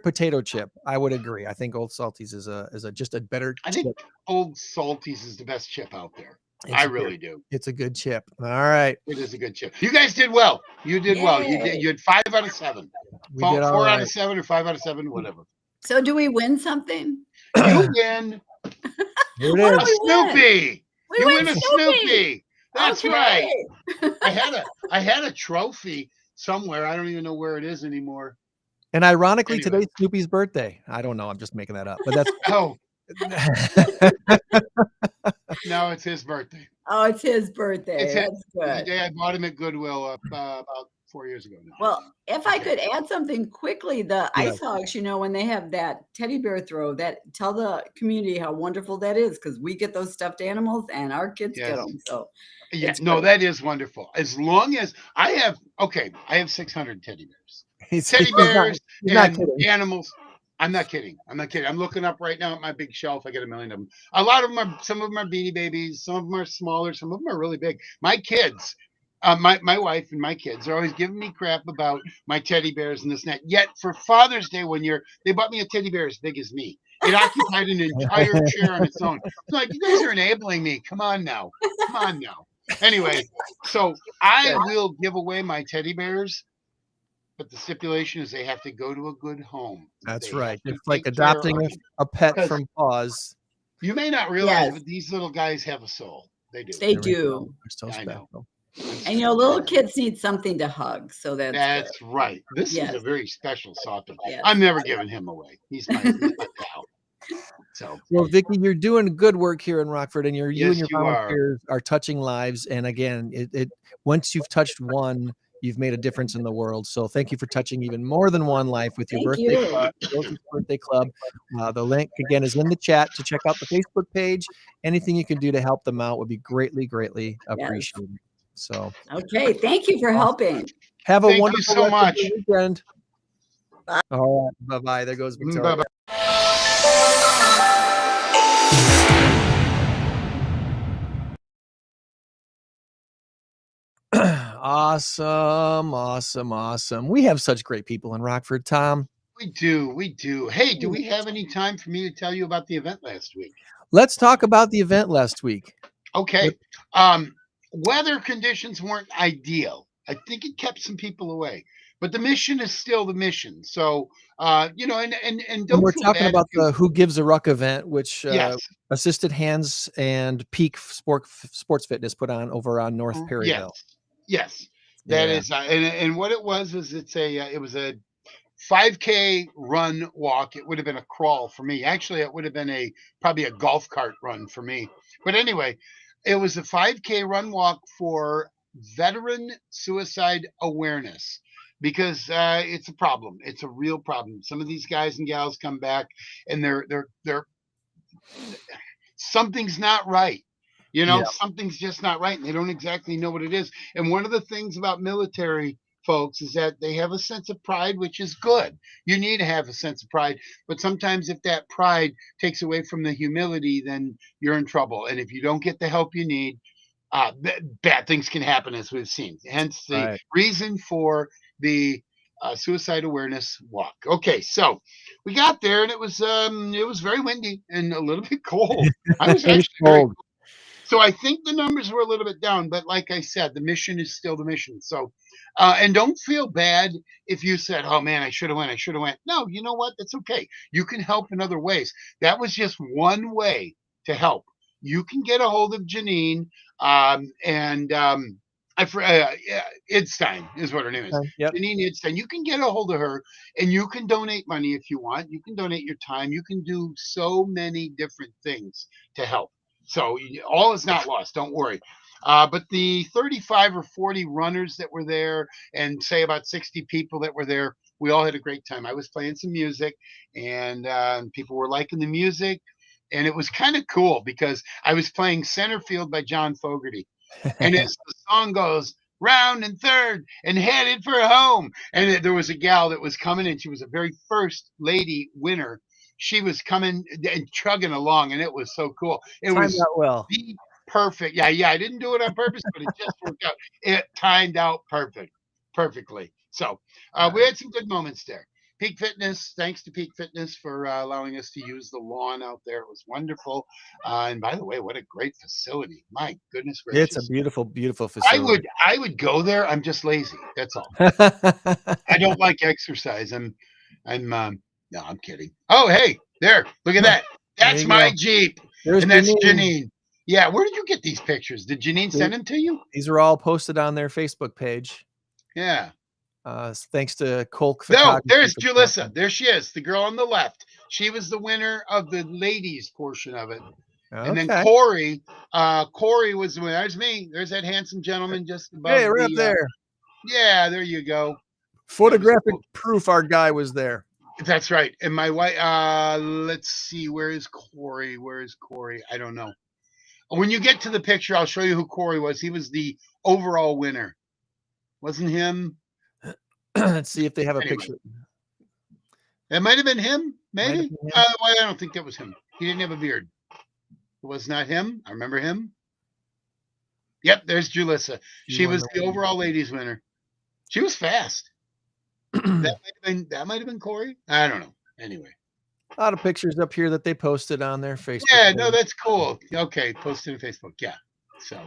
potato chip, I would agree. I think Old Salty's is just a better chip. I think Old Salty's is the best chip out there. I really do. It's a good chip. All right. It is a good chip. You guys did well. You did well. You had 5 out of 7. We 4 did all right. out of 7 or 5 out of 7, whatever. So do we win something? You win Here it a is. Snoopy. We You win win a Snoopy. That's Okay. right. I had a trophy somewhere. I don't even know where it is anymore. And ironically, Anyway. today's Snoopy's birthday. I don't know. I'm just making that up. But that's Oh, no, it's his birthday. Oh, it's his birthday. It's That's the good. day I bought him at Goodwill about 4 years ago now. Well, if I could add something quickly, the Ice Hogs, when they have that teddy bear throw, tell the community how wonderful that is, because we get those stuffed animals and our kids get them. So yeah, it's no, great. that is wonderful. As long as I have 600 teddy bears. he's Teddy not- bears he's not and kidding. animals. I'm not kidding. I'm looking up right now at my big shelf. I got a million of them. A lot of them are, some of them are Beanie Babies. Some of them are smaller. Some of them are really big. My kids, my wife and my kids are always giving me crap about my teddy bears and this and that. Yet for Father's Day they bought me a teddy bear as big as me. It occupied an entire chair on its own. It's like, you guys are enabling me. Come on now. Anyway, so I will give away my teddy bears, but the stipulation is they have to go to a good home. That's They right. have to It's like take care adopting of them. a pet Because- from Paws. You may not realize, Yes. but these little guys have a soul. They do. They do. They're so I know. special. And little kids need something to hug. So that's That's right. This is Yes. a very special soft one. Yes. I'm never giving him away. He's my pal. So, Well, Vicki, you're doing good work here in Rockford, and you and yes, your you are. volunteers are touching lives. And again, it once you've touched one, you've made a difference in the world. So thank you for touching even more than one life with your Thank birthday you. club, Rosie's Birthday Club. The link again is in the chat to check out the Facebook page. Anything you can do to help them out would be greatly, greatly appreciated. So, Okay. Thank you for helping. have a Thank you wonderful so rest of much. your weekend. All right, bye-bye. There goes Victoria. Bye-bye. Awesome. We have such great people in Rockford, Tom. We do. Hey, do we have any time for me to tell you about the event last week? Let's talk about the event last week. Okay. Weather conditions weren't ideal. I think it kept some people away, but the mission is still the mission. So, and And don't we're feel talking bad. about the Who Gives a Ruck event, which Yes. Assisted Hands and Peak Sports Fitness put on over on North Perryville. Yes. That Yeah. is, and what it was it was a 5K run walk. It would have been a crawl for me. Actually, it would have been probably a golf cart run for me. But anyway, it was a 5K run walk for veteran suicide awareness because it's a problem. It's a real problem. Some of these guys and gals come back and they're something's not right. Yeah. Something's just not right, and they don't exactly know what it is. And one of the things about military folks is that they have a sense of pride, which is good. You need to have a sense of pride, but sometimes if that pride takes away from the humility, then you're in trouble. And if you don't get the help you need, bad things can happen, as we've seen. Hence the reason for the suicide awareness walk. Okay, so we got there, and it was very windy and a little bit cold. I was actually very cold. So I think the numbers were a little bit down, but like I said, the mission is still the mission. So, and don't feel bad if you said, "Oh man, I should have went." No, you know what? That's okay. You can help in other ways. That was just one way to help. You can get a hold of Janine, Idstein is what her name is. Yep. Janine Idstein. You can get a hold of her, and you can donate money if you want. You can donate your time. You can do so many different things to help. So all is not lost. Don't worry. But the 35 or 40 runners that were there, and say about 60 people that were there, we all had a great time. I was playing some music, and people were liking the music. And it was kind of cool because I was playing Center Field by John Fogerty. And as the song goes, round and third and headed for home. And there was a gal that was coming in. She was a very first lady winner. She was coming and chugging along, and it was so cool. It Timed was out well. perfect. Yeah. I didn't do it on purpose, but it just worked out. It timed out perfectly. So we had some good moments there. Peak Fitness, thanks to Peak Fitness for allowing us to use the lawn out there. It was wonderful. And by the way, what a great facility. My goodness gracious. It's a beautiful facility. I would go there. I'm just lazy. That's all. I don't like exercise. No, I'm kidding. Oh, hey, there. Look at that. That's my Jeep. And that's Janine. Yeah, where did you get these pictures? Did Janine send them to you? These are all posted on their Facebook page. Yeah. Thanks to Colk. No, there's Julissa. There she is, the girl on the left. She was the winner of the ladies portion of it. Okay. And then Corey was the winner. There's me. There's that handsome gentleman just above. Hey, right up there. Yeah, there you go. Photographic proof our guy was there. That's right. And my wife, let's see, where is Corey? I don't know. When you get to the picture, I'll show you who Corey was. He was the overall winner. Wasn't him? Let's see if they have a picture. It might have been him, maybe. I don't think that was him. He didn't have a beard. It was not him. I remember him. Yep, there's Julissa. She was the overall ladies winner. She was fast. That might have been Corey. I don't know. Anyway. A lot of pictures up here that they posted on their Facebook. Yeah, no, that's cool. Okay, posted on Facebook. Yeah. So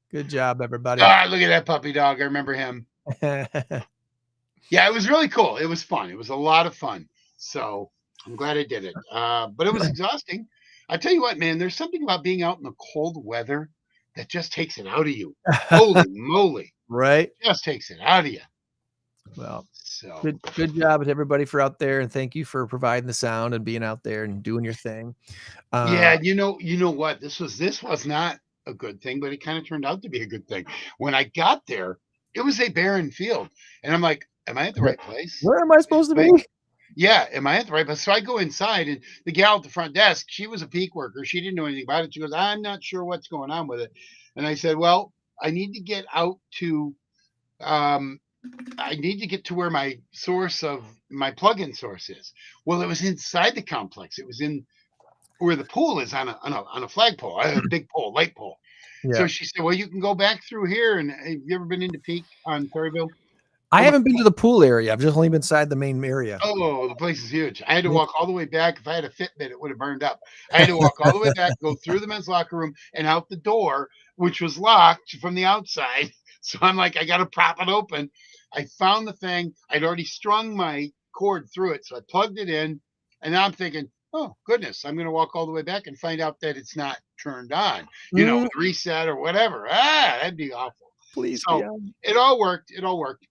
good job, everybody. Look at that puppy dog. I remember him. Yeah, it was really cool. It was fun. It was a lot of fun. So I'm glad I did it. But it was exhausting. I tell you what, man, there's something about being out in the cold weather that just takes it out of you. Holy moly. Right. Just takes it out of you. Well, So good job to everybody for out there, and thank you for providing the sound and being out there and doing your thing. yeah, you know what? This was not a good thing, but it kind of turned out to be a good thing. When I got there, it was a barren field, and I'm like, "Am I at the right place?" Where am I supposed to Like, be? yeah, am I at the right place? So I go inside, and the gal at the front desk, she was a peak worker. She didn't know anything about it. She goes, "I'm not sure what's going on with it," and I said, "Well, I need to get out to um, I need to get to where my source of my plug-in source is." Well, it was inside the complex. It was in where the pool is on a flagpole, a big pole, light pole. So Yeah. she said, "Well, you can go back through here." And have you ever been into Peak on Perryville? I Oh my, haven't been to the pool area. I've just only been inside the main area. oh, the place is huge. I had to walk all the way back. If I had a Fitbit, it would have burned up. I had to walk all the way back, go through the men's locker room and out the door, which was locked from the outside. So I'm like, I got to prop it open. I found the thing. I'd already strung my cord through it. So I plugged it in. And now I'm thinking, oh, goodness, I'm going to walk all the way back and find out that it's not turned on, Mm, reset or whatever. That'd be awful. please be So on. it all worked. It all worked.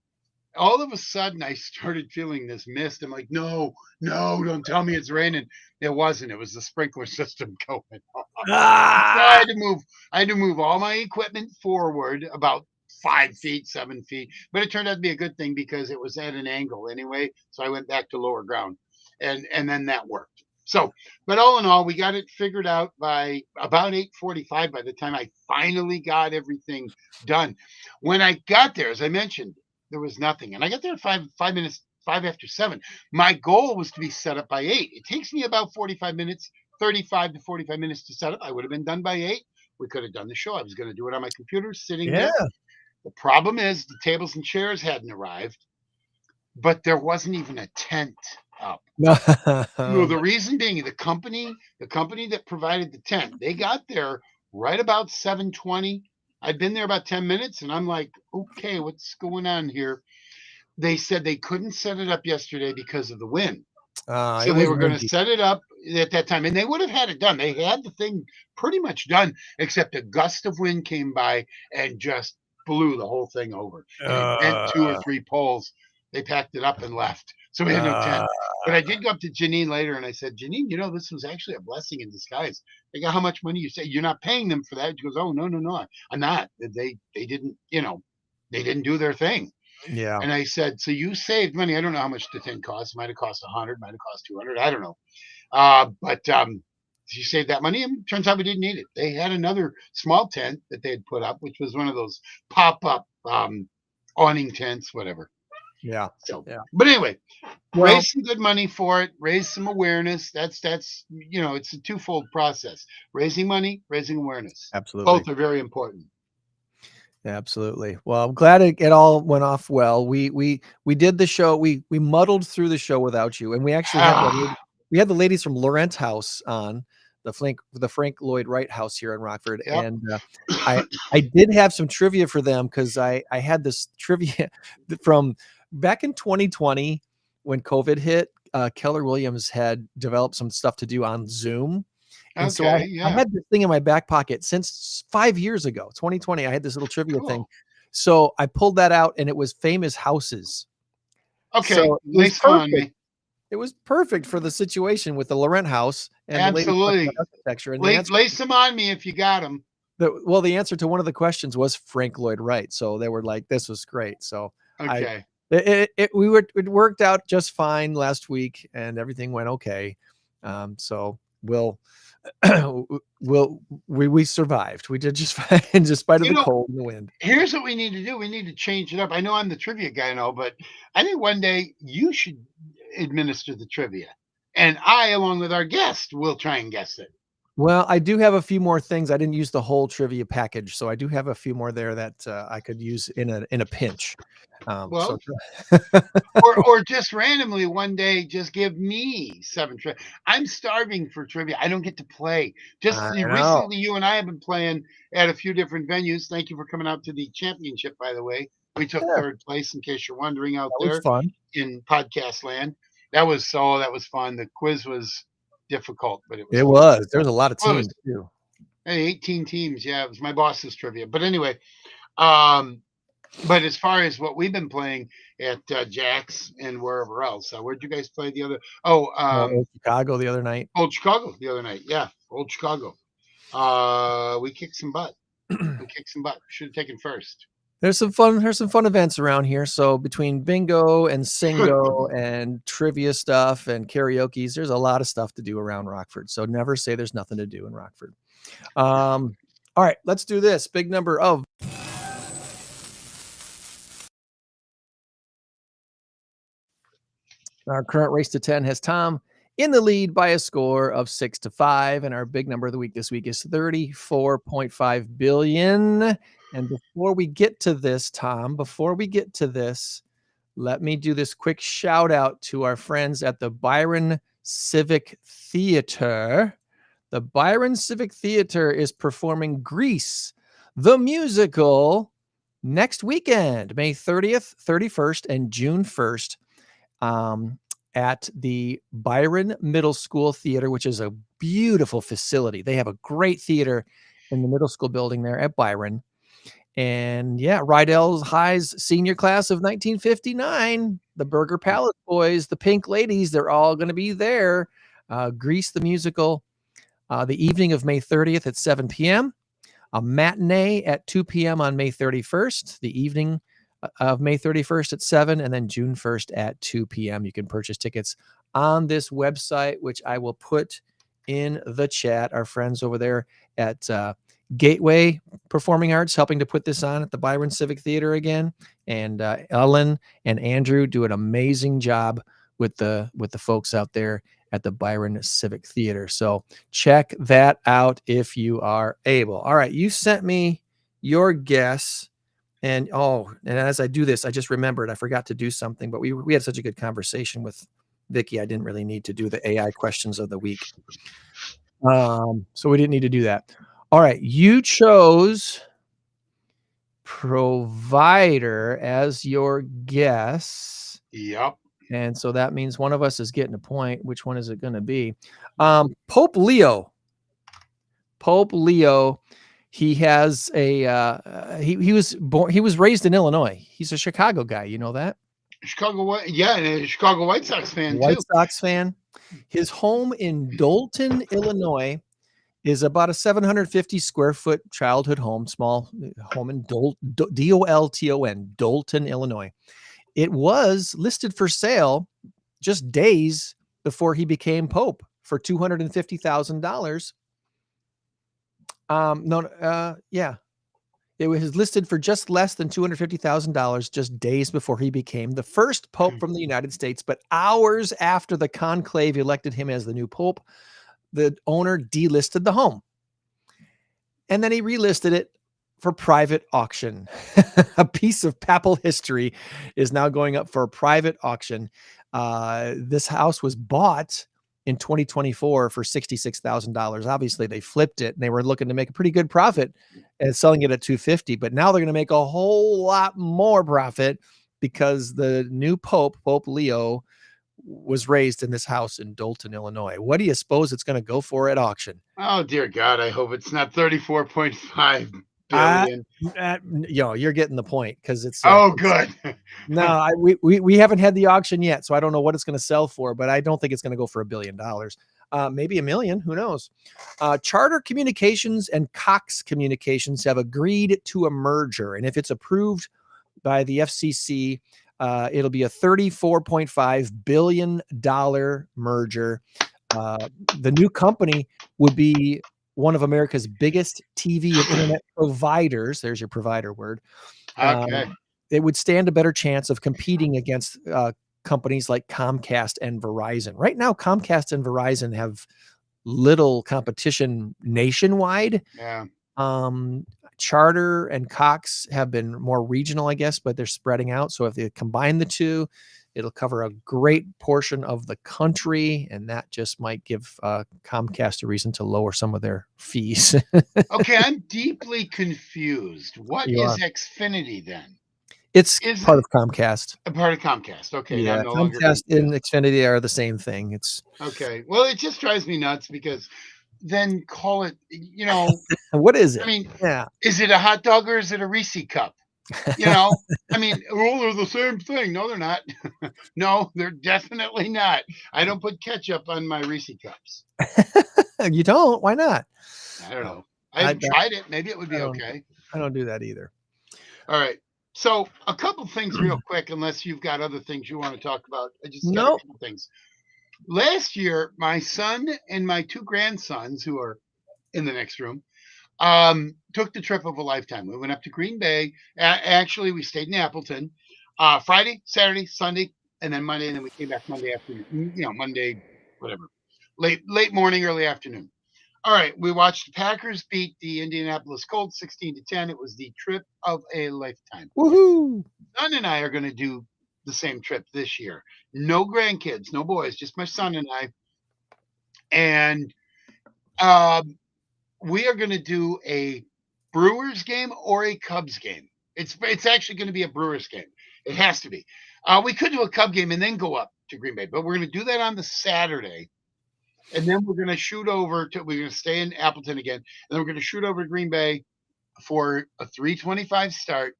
All of a sudden I started feeling this mist. I'm like, no, no, don't tell me it's raining. It wasn't. It was the sprinkler system going on. So Ah! I had to move all my equipment forward about 5 feet, 7 feet. But it turned out to be a good thing because it was at an angle anyway. So I went back to lower ground. And then that worked. So, but all in all, we got it figured out by about 8:45 by the time I finally got everything done. When I got there, as I mentioned, there was nothing. And I got there at 5 minutes, 5 after 7. My goal was to be set up by 8. It takes me about 45 minutes, 35 to 45 minutes to set up. I would have been done by 8. We could have done the show. I was going to do it on my computer sitting Yeah. there. The problem is the tables and chairs hadn't arrived, but there wasn't even a tent up. No. No, the reason being the company that provided the tent, they got there right about 7:20. I'd been there about 10 minutes and I'm like, okay, what's going on here? They said they couldn't set it up yesterday because of the wind. It So they was were going to windy. set it up at that time and they would have had it done. They had the thing pretty much done, except a gust of wind came by and just blew the whole thing over. And it bent Uh, 2 or 3 poles. They packed it up and left. So we had no tent. uh, But I did go up to Janine later and I said, Janine, this was actually a blessing in disguise. They got how much money you say you're not paying them for that. She goes, oh no, I'm not. They didn't, they didn't do their thing. yeah. And I said, so you saved money. I don't know how much the tent cost. Might have cost 100, might have cost 200. I don't know. But she saved that money. And turns out we didn't need it. They had another small tent that they had put up, which was one of those pop-up awning tents, whatever. Yeah. So, Yeah. but anyway, Well, raise some good money for it. Raise some awareness. That's it's a twofold process: raising money, raising awareness. absolutely. Both are very important. Absolutely. Well, I'm glad it all went off well. We did the show. We muddled through the show without you, and we actually had the ladies from Laurent House on the Frank Lloyd Wright House here in Rockford, Yep. and I did have some trivia for them because I had this trivia from back in 2020 when COVID hit. Keller Williams had developed some stuff to do on Zoom. And so I had this thing in my back pocket since 5 years ago, 2020. I had this little trivia thing. So I pulled that out and it was famous houses. Okay. So Lay some on me. it was perfect for the situation with the Laurent house and Absolutely. the architecture. And Lay some on me if you got them. The answer to one of the questions was Frank Lloyd Wright. So they were like, this was great. So okay. It worked out just fine last week and everything went okay. So we survived. We did just fine in spite of the cold and the wind. Here's what we need to do. We need to change it up. I know I'm the trivia guy now, but I think one day you should administer the trivia. And I, along with our guest, will try and guess it. Well, I do have a few more things. I didn't use the whole trivia package, so I do have a few more there that I could use in a pinch. Or just randomly one day, just give me 7 trivia. I'm starving for trivia. I don't get to play. Just recently, you and I have been playing at a few different venues. Thank you for coming out to the championship, by the way. We took 3rd place, in case you're wondering out there. That was fun. In podcast land. That was fun. The quiz was difficult, but it was. There was a lot of teams too. 18 teams. Yeah, it was my boss's trivia. But anyway, But as far as what we've been playing at Jack's and wherever else, where'd you guys play the other? Oh, Old Chicago the other night. Old Chicago the other night. Yeah, Old Chicago. We kicked some butt. Should have taken first. There's some fun events around here. So between bingo and singo and trivia stuff and karaoke's, there's a lot of stuff to do around Rockford. So never say there's nothing to do in Rockford. All right, let's do this. Big number of our current race to 10 has Tom in the lead by a score of 6-5. And our big number of the week this week is 34.5 billion. And before we get to this, Tom, let me do this quick shout out to our friends at the Byron Civic Theater. The Byron Civic Theater is performing Grease, the musical, next weekend, May 30th, 31st, and June 1st. At the Byron Middle School Theater, which is a beautiful facility. They have a great theater in the middle school building there at Byron. And yeah, Rydell High's senior class of 1959, the Burger Palace Boys, the Pink Ladies, they're all going to be there. Grease the musical, the evening of May 30th at 7 p.m., a matinee at 2 p.m. on May 31st, the evening of May 31st at 7, and then June 1st at 2 p.m. You can purchase tickets on this website, which I will put in the chat. Our friends over there at Gateway Performing Arts helping to put this on at the Byron Civic Theater again. And Ellen and Andrew do an amazing job with the folks out there at the Byron Civic Theater. So check that out if you are able. All right, you sent me your guess. And as I do this, I just remembered I forgot to do something, but we had such a good conversation with Vicki. I didn't really need to do the AI questions of the week. So we didn't need to do that. All right. You chose provider as your guess. Yep. And so that means one of us is getting a point. Which one is it going to be? Pope Leo. He has he was raised in Illinois. He's a Chicago guy. You know that? And a Chicago White Sox fan White too. Sox fan. His home in Dolton, Illinois, is about a 750 square foot childhood home, small home in Dolton, Dolton, Illinois. It was listed for sale just days before he became Pope for $250,000. It was listed for just less than $250,000 just days before he became the first Pope from the United States. But hours after the conclave elected him as the new Pope, the owner delisted the home. And then he relisted it for private auction. A piece of papal history is now going up for a private auction. This house was bought in 2024 for $66,000. Obviously they flipped it and they were looking to make a pretty good profit and selling it at $250, but now they're going to make a whole lot more profit because the new Pope Leo, was raised in this house in Dolton, Illinois. What do you suppose it's going to go for at auction? Oh dear God, I hope it's not 34.5 billion. You're getting the point because it's good. No, we haven't had the auction yet, so I don't know what it's going to sell for, but I don't think it's going to go for $1 billion. Maybe $1 million, who knows? Charter Communications and Cox Communications have agreed to a merger, and if it's approved by the FCC, it'll be a $34.5 billion merger. The new company would be one of America's biggest TV and internet providers. There's your provider word. Okay. It would stand a better chance of competing against companies like Comcast and Verizon. Right now, Comcast and Verizon have little competition nationwide. Yeah. Charter and Cox have been more regional, I guess, but they're spreading out. So if they combine the two, it'll cover a great portion of the country, and that just might give Comcast a reason to lower some of their fees. Okay, I'm deeply confused. What is Xfinity then? It's part of Comcast. A part of Comcast. Okay. Yeah, Comcast and Xfinity are the same thing. It's okay. Well, it just drives me nuts because then call it, what is it? I mean, yeah. Is it a hot dog or is it a Reese cup? You know, I mean, oh, they're the same thing. No, they're not. No, they're definitely not. I don't put ketchup on my Reese cups. You don't? Why not? I don't Oh, know. I haven't tried it. Maybe it would I be don't. okay. I don't do that either. All right. So a couple things real quick, unless you've got other things you want to talk about. I just got a Nope. couple things. Last year, my son and my two grandsons, who are in the next room, took the trip of a lifetime. We went up to Green Bay. Actually, we stayed in Appleton, Friday, Saturday, Sunday, and then Monday, and then we came back Monday afternoon. Monday, whatever, late morning, early afternoon. All right, we watched the Packers beat the Indianapolis Colts 16-10. It was the trip of a lifetime. Woohoo! Son and I are going to do the same trip this year. No grandkids, no boys, just my son and I. And we are going to do a Brewers game or a Cubs game. It's actually going to be a Brewers game. It has to be. We could do a Cub game and then go up to Green Bay, but we're going to do that on the Saturday. And then we're going to we're going to stay in Appleton again. And then we're going to shoot over to Green Bay for a 3:25 start,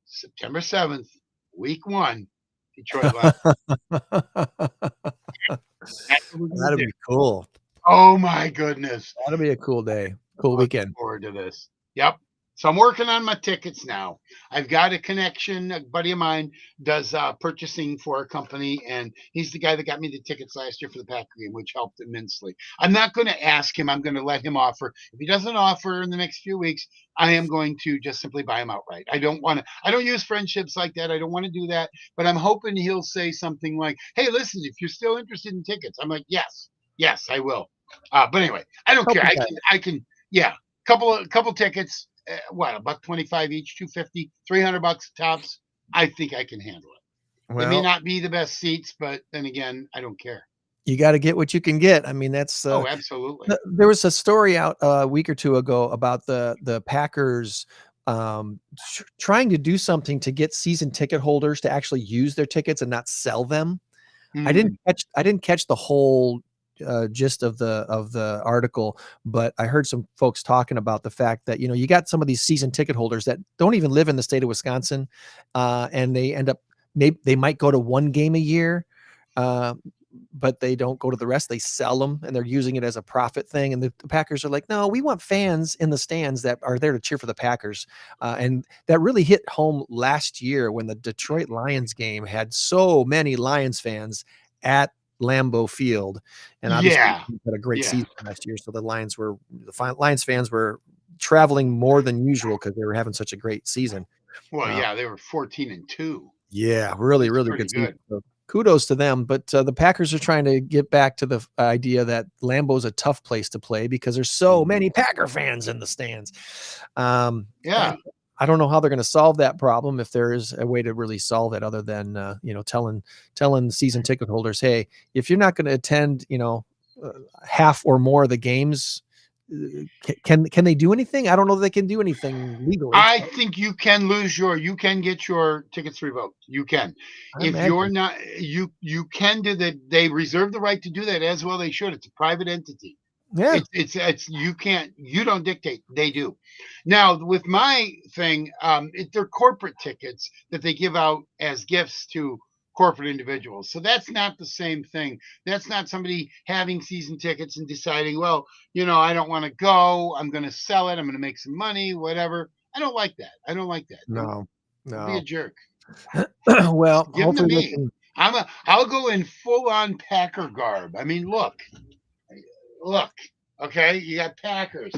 September 7th, week 1, Detroit Lions. That's what we're gonna That'd do. be cool. Oh my goodness. That'll be a cool day. Cool Looking weekend. forward to this. Yep. So I'm working on my tickets now. I've got a connection. A buddy of mine does purchasing for a company, and he's the guy that got me the tickets last year for the Packer game, which helped immensely. I'm not going to ask him. I'm going to let him offer. If he doesn't offer in the next few weeks, I am going to just simply buy him outright. I don't use friendships like that. I don't want to do that. But I'm hoping he'll say something like, "Hey, listen, if you're still interested in tickets," I'm like, "Yes, I will." But anyway, I don't care. I can. Yeah, couple tickets. What, $125 each, $250, $300 tops. I think I can handle it. They may Well, not be the best seats, but then again, I don't care. you got to get what you can get. I mean, that's Oh, absolutely. there was a story out a week or two ago about the Packers trying to do something to get season ticket holders to actually use their tickets and not sell them. I Mm. didn't catch the whole gist of the article, but I heard some folks talking about the fact that you got some of these season ticket holders that don't even live in the state of Wisconsin, and they end up maybe they might go to one game a year, but they don't go to the rest. They sell them, and they're using it as a profit thing. And the Packers are like, no, we want fans in the stands that are there to cheer for the Packers, and that really hit home last year when the Detroit Lions game had so many Lions fans at Lambeau Field, and obviously Yeah. we had a great Yeah. season last year. So the Lions fans were traveling more than usual because they were having such a great season. Well, yeah, they were 14-2. Yeah, really, That's really pretty good season. good. So kudos to them. But the Packers are trying to get back to the idea that Lambeau's a tough place to play because there's so many Packer fans in the stands. Yeah. I don't know how they're going to solve that problem, if there is a way to really solve it other than telling season ticket holders, hey, if you're not going to attend half or more of the games, can they do anything? I don't know that they can do anything legally. I think you can get your tickets revoked. You can. If you're not, you can do that. They reserve the right to do that, as well they should. It's a private entity. Yeah. It's you don't dictate, they do. Now with my thing, they're corporate tickets that they give out as gifts to corporate individuals. So that's not the same thing. That's not somebody having season tickets and deciding, well, I don't want to go. I'm going to sell it. I'm going to make some money, whatever. I don't like that. No. Don't be a jerk. Well, Give them to hopefully me. I'll go in full on Packer garb. I mean, look. Okay, you got Packers,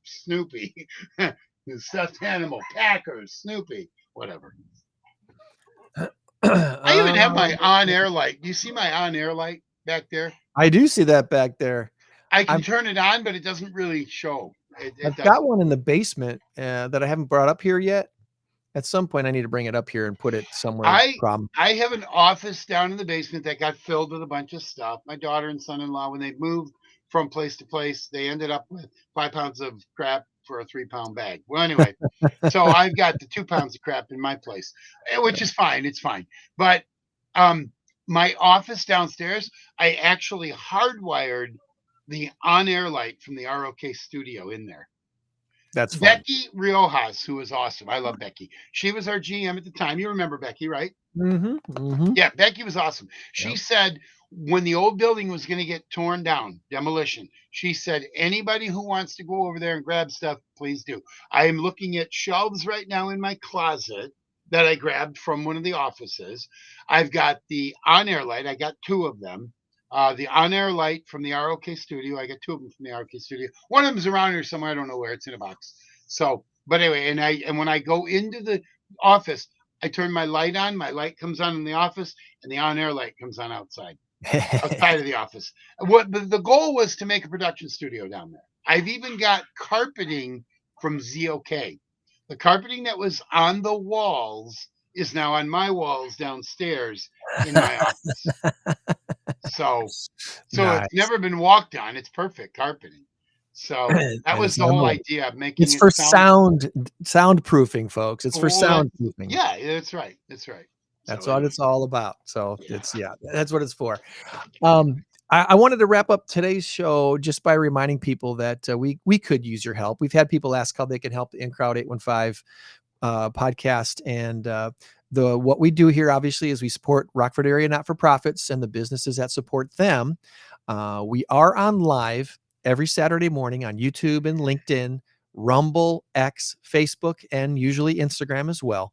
Snoopy, the stuffed animal, Packers, Snoopy, whatever. I even have my on-air light. Do you see my on-air light back there? I do see that back there. I can turn it on, but it doesn't really show. I've got one in the basement that I haven't brought up here yet. At some point, I need to bring it up here and put it somewhere. I have an office down in the basement that got filled with a bunch of stuff. My daughter and son-in-law, when they moved from place to place, they ended up with 5 pounds of crap for a 3-pound bag. Well, anyway, so I've got the 2 pounds of crap in my place, which is fine. It's fine. But my office downstairs, I actually hardwired the on-air light from the ROK studio in there. That's fun. Becky Riojas, who was awesome. I love Becky. She was our GM at the time. You remember Becky, right? Yeah, Becky was awesome. She Yep. said when the old building was going to get torn down, demolition, she said, anybody who wants to go over there and grab stuff, please do. I am looking at shelves right now in my closet that I grabbed from one of the offices. I've got the on-air light. I got two of them. The on-air light from the ROK studio. I got two of them from the ROK studio. One of them's around here somewhere. I don't know where. It's in a box. So, but anyway, and when I go into the office, I turn my light on. My light comes on in the office, and the on-air light comes on outside of the office. What the goal was to make a production studio down there. I've even got carpeting from ZOK. The carpeting that was on the walls is now on my walls downstairs in my office. So Nice. it's never been walked on. It's perfect carpeting. So that was the whole idea of making it's for soundproofing, folks. It's for soundproofing. Yeah, that's right. That's right. That's what it's all about. So that's what it's for. I wanted to wrap up today's show just by reminding people that we could use your help. We've had people ask how they can help the In Crowd 815 podcast, and what we do here obviously is we support Rockford area not-for-profits and the businesses that support them. We are on live every Saturday morning on YouTube and LinkedIn, Rumble, X, Facebook, and usually Instagram as well.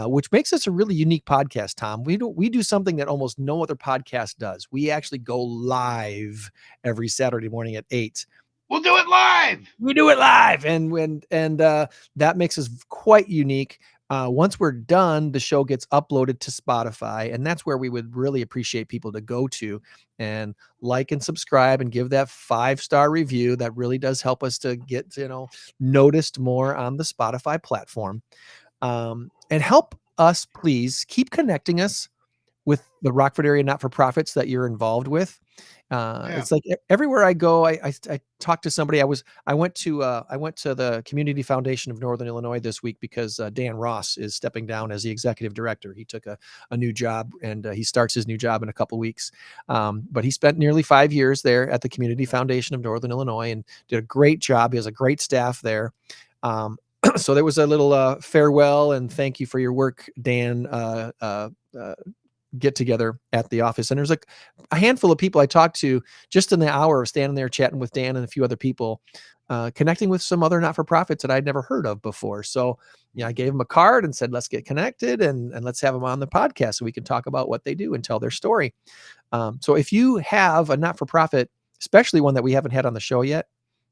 Which makes us a really unique podcast, Tom. We do something that almost no other podcast does. We actually go live every Saturday morning at 8. We'll do it live. We do it live, and that makes us quite unique. Once we're done, the show gets uploaded to Spotify, and that's where we would really appreciate people to go to and like and subscribe and give that 5-star review. That really does help us to get noticed more on the Spotify platform. And help us, please keep connecting us with the Rockford area not-for-profits that you're involved with. It's like everywhere I go, I talk to somebody. I went to the Community Foundation of Northern Illinois this week because Dan Ross is stepping down as the executive director. He took a new job, and he starts his new job in a couple weeks. But he spent nearly 5 years there at the Community Foundation of Northern Illinois and did a great job. He has a great staff there. So there was a little farewell and thank you for your work, Dan, get together at the office. And there's a handful of people I talked to just in the hour of standing there chatting with Dan and a few other people, connecting with some other not-for-profits that I'd never heard of before. So I gave them a card and said, let's get connected and let's have them on the podcast so we can talk about what they do and tell their story. So if you have a not-for-profit, especially one that we haven't had on the show yet,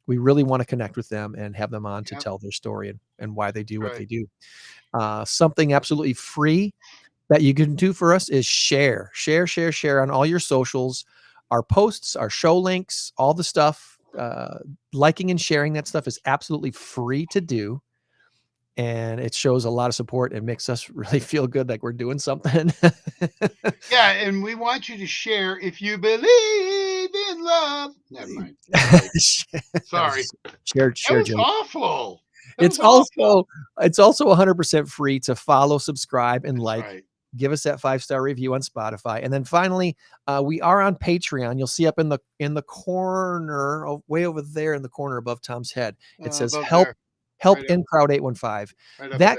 we really want to connect with them and have them on to tell their story and why they do what they do. Something absolutely free that you can do for us is share on all your socials, our posts, our show links, all the stuff. Liking and sharing that stuff is absolutely free to do. And it shows a lot of support and makes us really feel good like we're doing something. Yeah, and we want you to share if you believe in love. Never mind. Sorry. Share. That was awful. It's also 100% free to follow, subscribe, and like. Right. Give us that 5-star review on Spotify. And then finally, we are on Patreon. You'll see up in the corner, way over there in the corner above Tom's head. It says help right In Crowd 815. Right that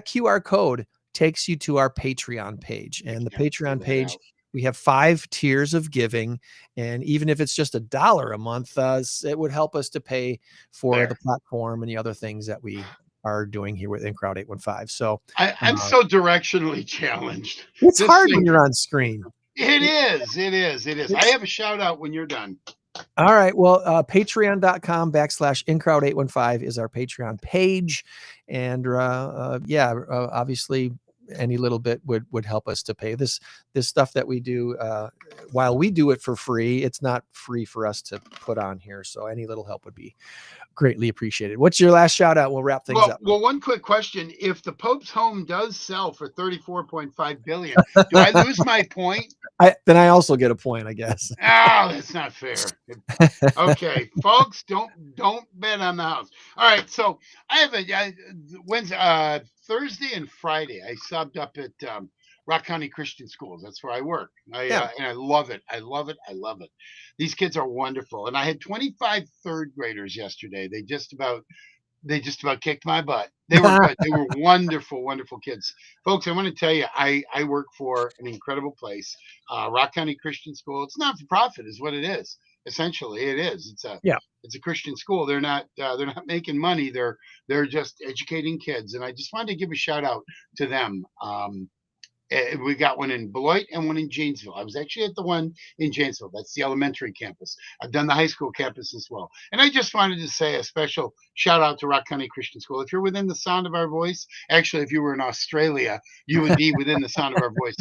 QR code takes you to our Patreon page. And the Patreon page, we have 5 tiers of giving. And even if it's just $1 a month, it would help us to pay for the platform and the other things that we are doing here with In Crowd 815. So I'm so directionally challenged. It's hard when you're on screen. It is. I have a shout out when you're done. All right. Well, patreon.com/In Crowd 815 is our Patreon page. And obviously any little bit would help us to pay this stuff that we do. While we do it for free, it's not free for us to put on here. So any little help would be greatly appreciated. What's your last shout out? We'll wrap things up. Well, one quick question. If the Pope's home does sell for $34.5 billion, do I lose my point? Then I also get a point, I guess. Oh, that's not fair. Okay, folks, don't bet on the house. All right, so I have Wednesday, Thursday and Friday. I subbed up at Rock County Christian Schools. That's where I work. Yeah. And I love it. I love it. I love it. These kids are wonderful. And I had 25 third graders yesterday. They just about kicked my butt. They were good. They were wonderful, wonderful kids. Folks, I want to tell you, I work for an incredible place, Rock County Christian School. It's not for profit, is what it is. Essentially, it is. It's a Christian school. They're not making money. They're just educating kids. And I just wanted to give a shout out to them. We got one in Beloit and one in Janesville. I was actually at the one in Janesville. That's the elementary campus. I've done the high school campus as well. And I just wanted to say a special shout out to Rock County Christian School. If you're within the sound of our voice, actually, if you were in Australia, you would be within the sound of our voice.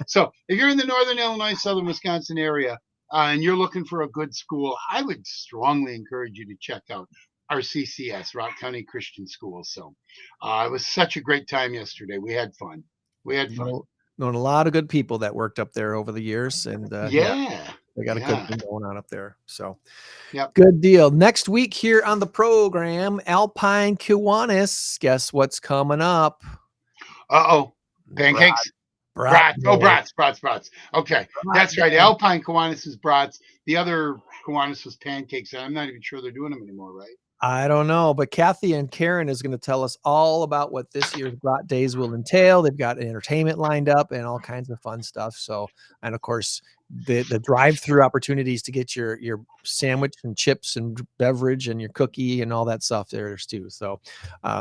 So if you're in the northern Illinois, southern Wisconsin area, and you're looking for a good school, I would strongly encourage you to check out our CCS, Rock County Christian School. So it was such a great time yesterday. We had fun. Known a lot of good people that worked up there over the years, and they got a good thing going on up there. So, good deal. Next week here on the program, Alpine Kiwanis. Guess what's coming up? Pancakes. Brats. Brats. Okay, that's right. Alpine Kiwanis is brats. The other Kiwanis was pancakes. I'm not even sure they're doing them anymore, right? I don't know, but Kathy and Karen is going to tell us all about what this year's Brat Days will entail. They've got entertainment lined up and all kinds of fun stuff. So, and of course, the drive-through opportunities to get your sandwich and chips and beverage and your cookie and all that stuff there's too. So,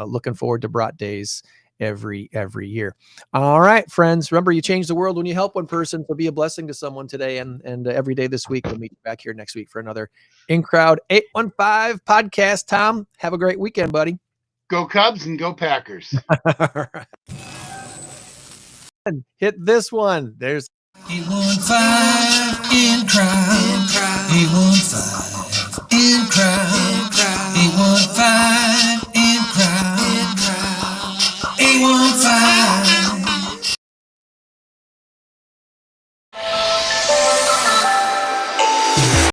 looking forward to Brat Days every year. All right, friends. Remember, you change the world when you help one person. So be a blessing to someone today and every day this week. We'll meet you back here next week for another In Crowd 815 podcast. Tom, have a great weekend, buddy. Go Cubs and go Packers. All right. Hit this one. There's 815 In Crowd. 815 In Crowd. 815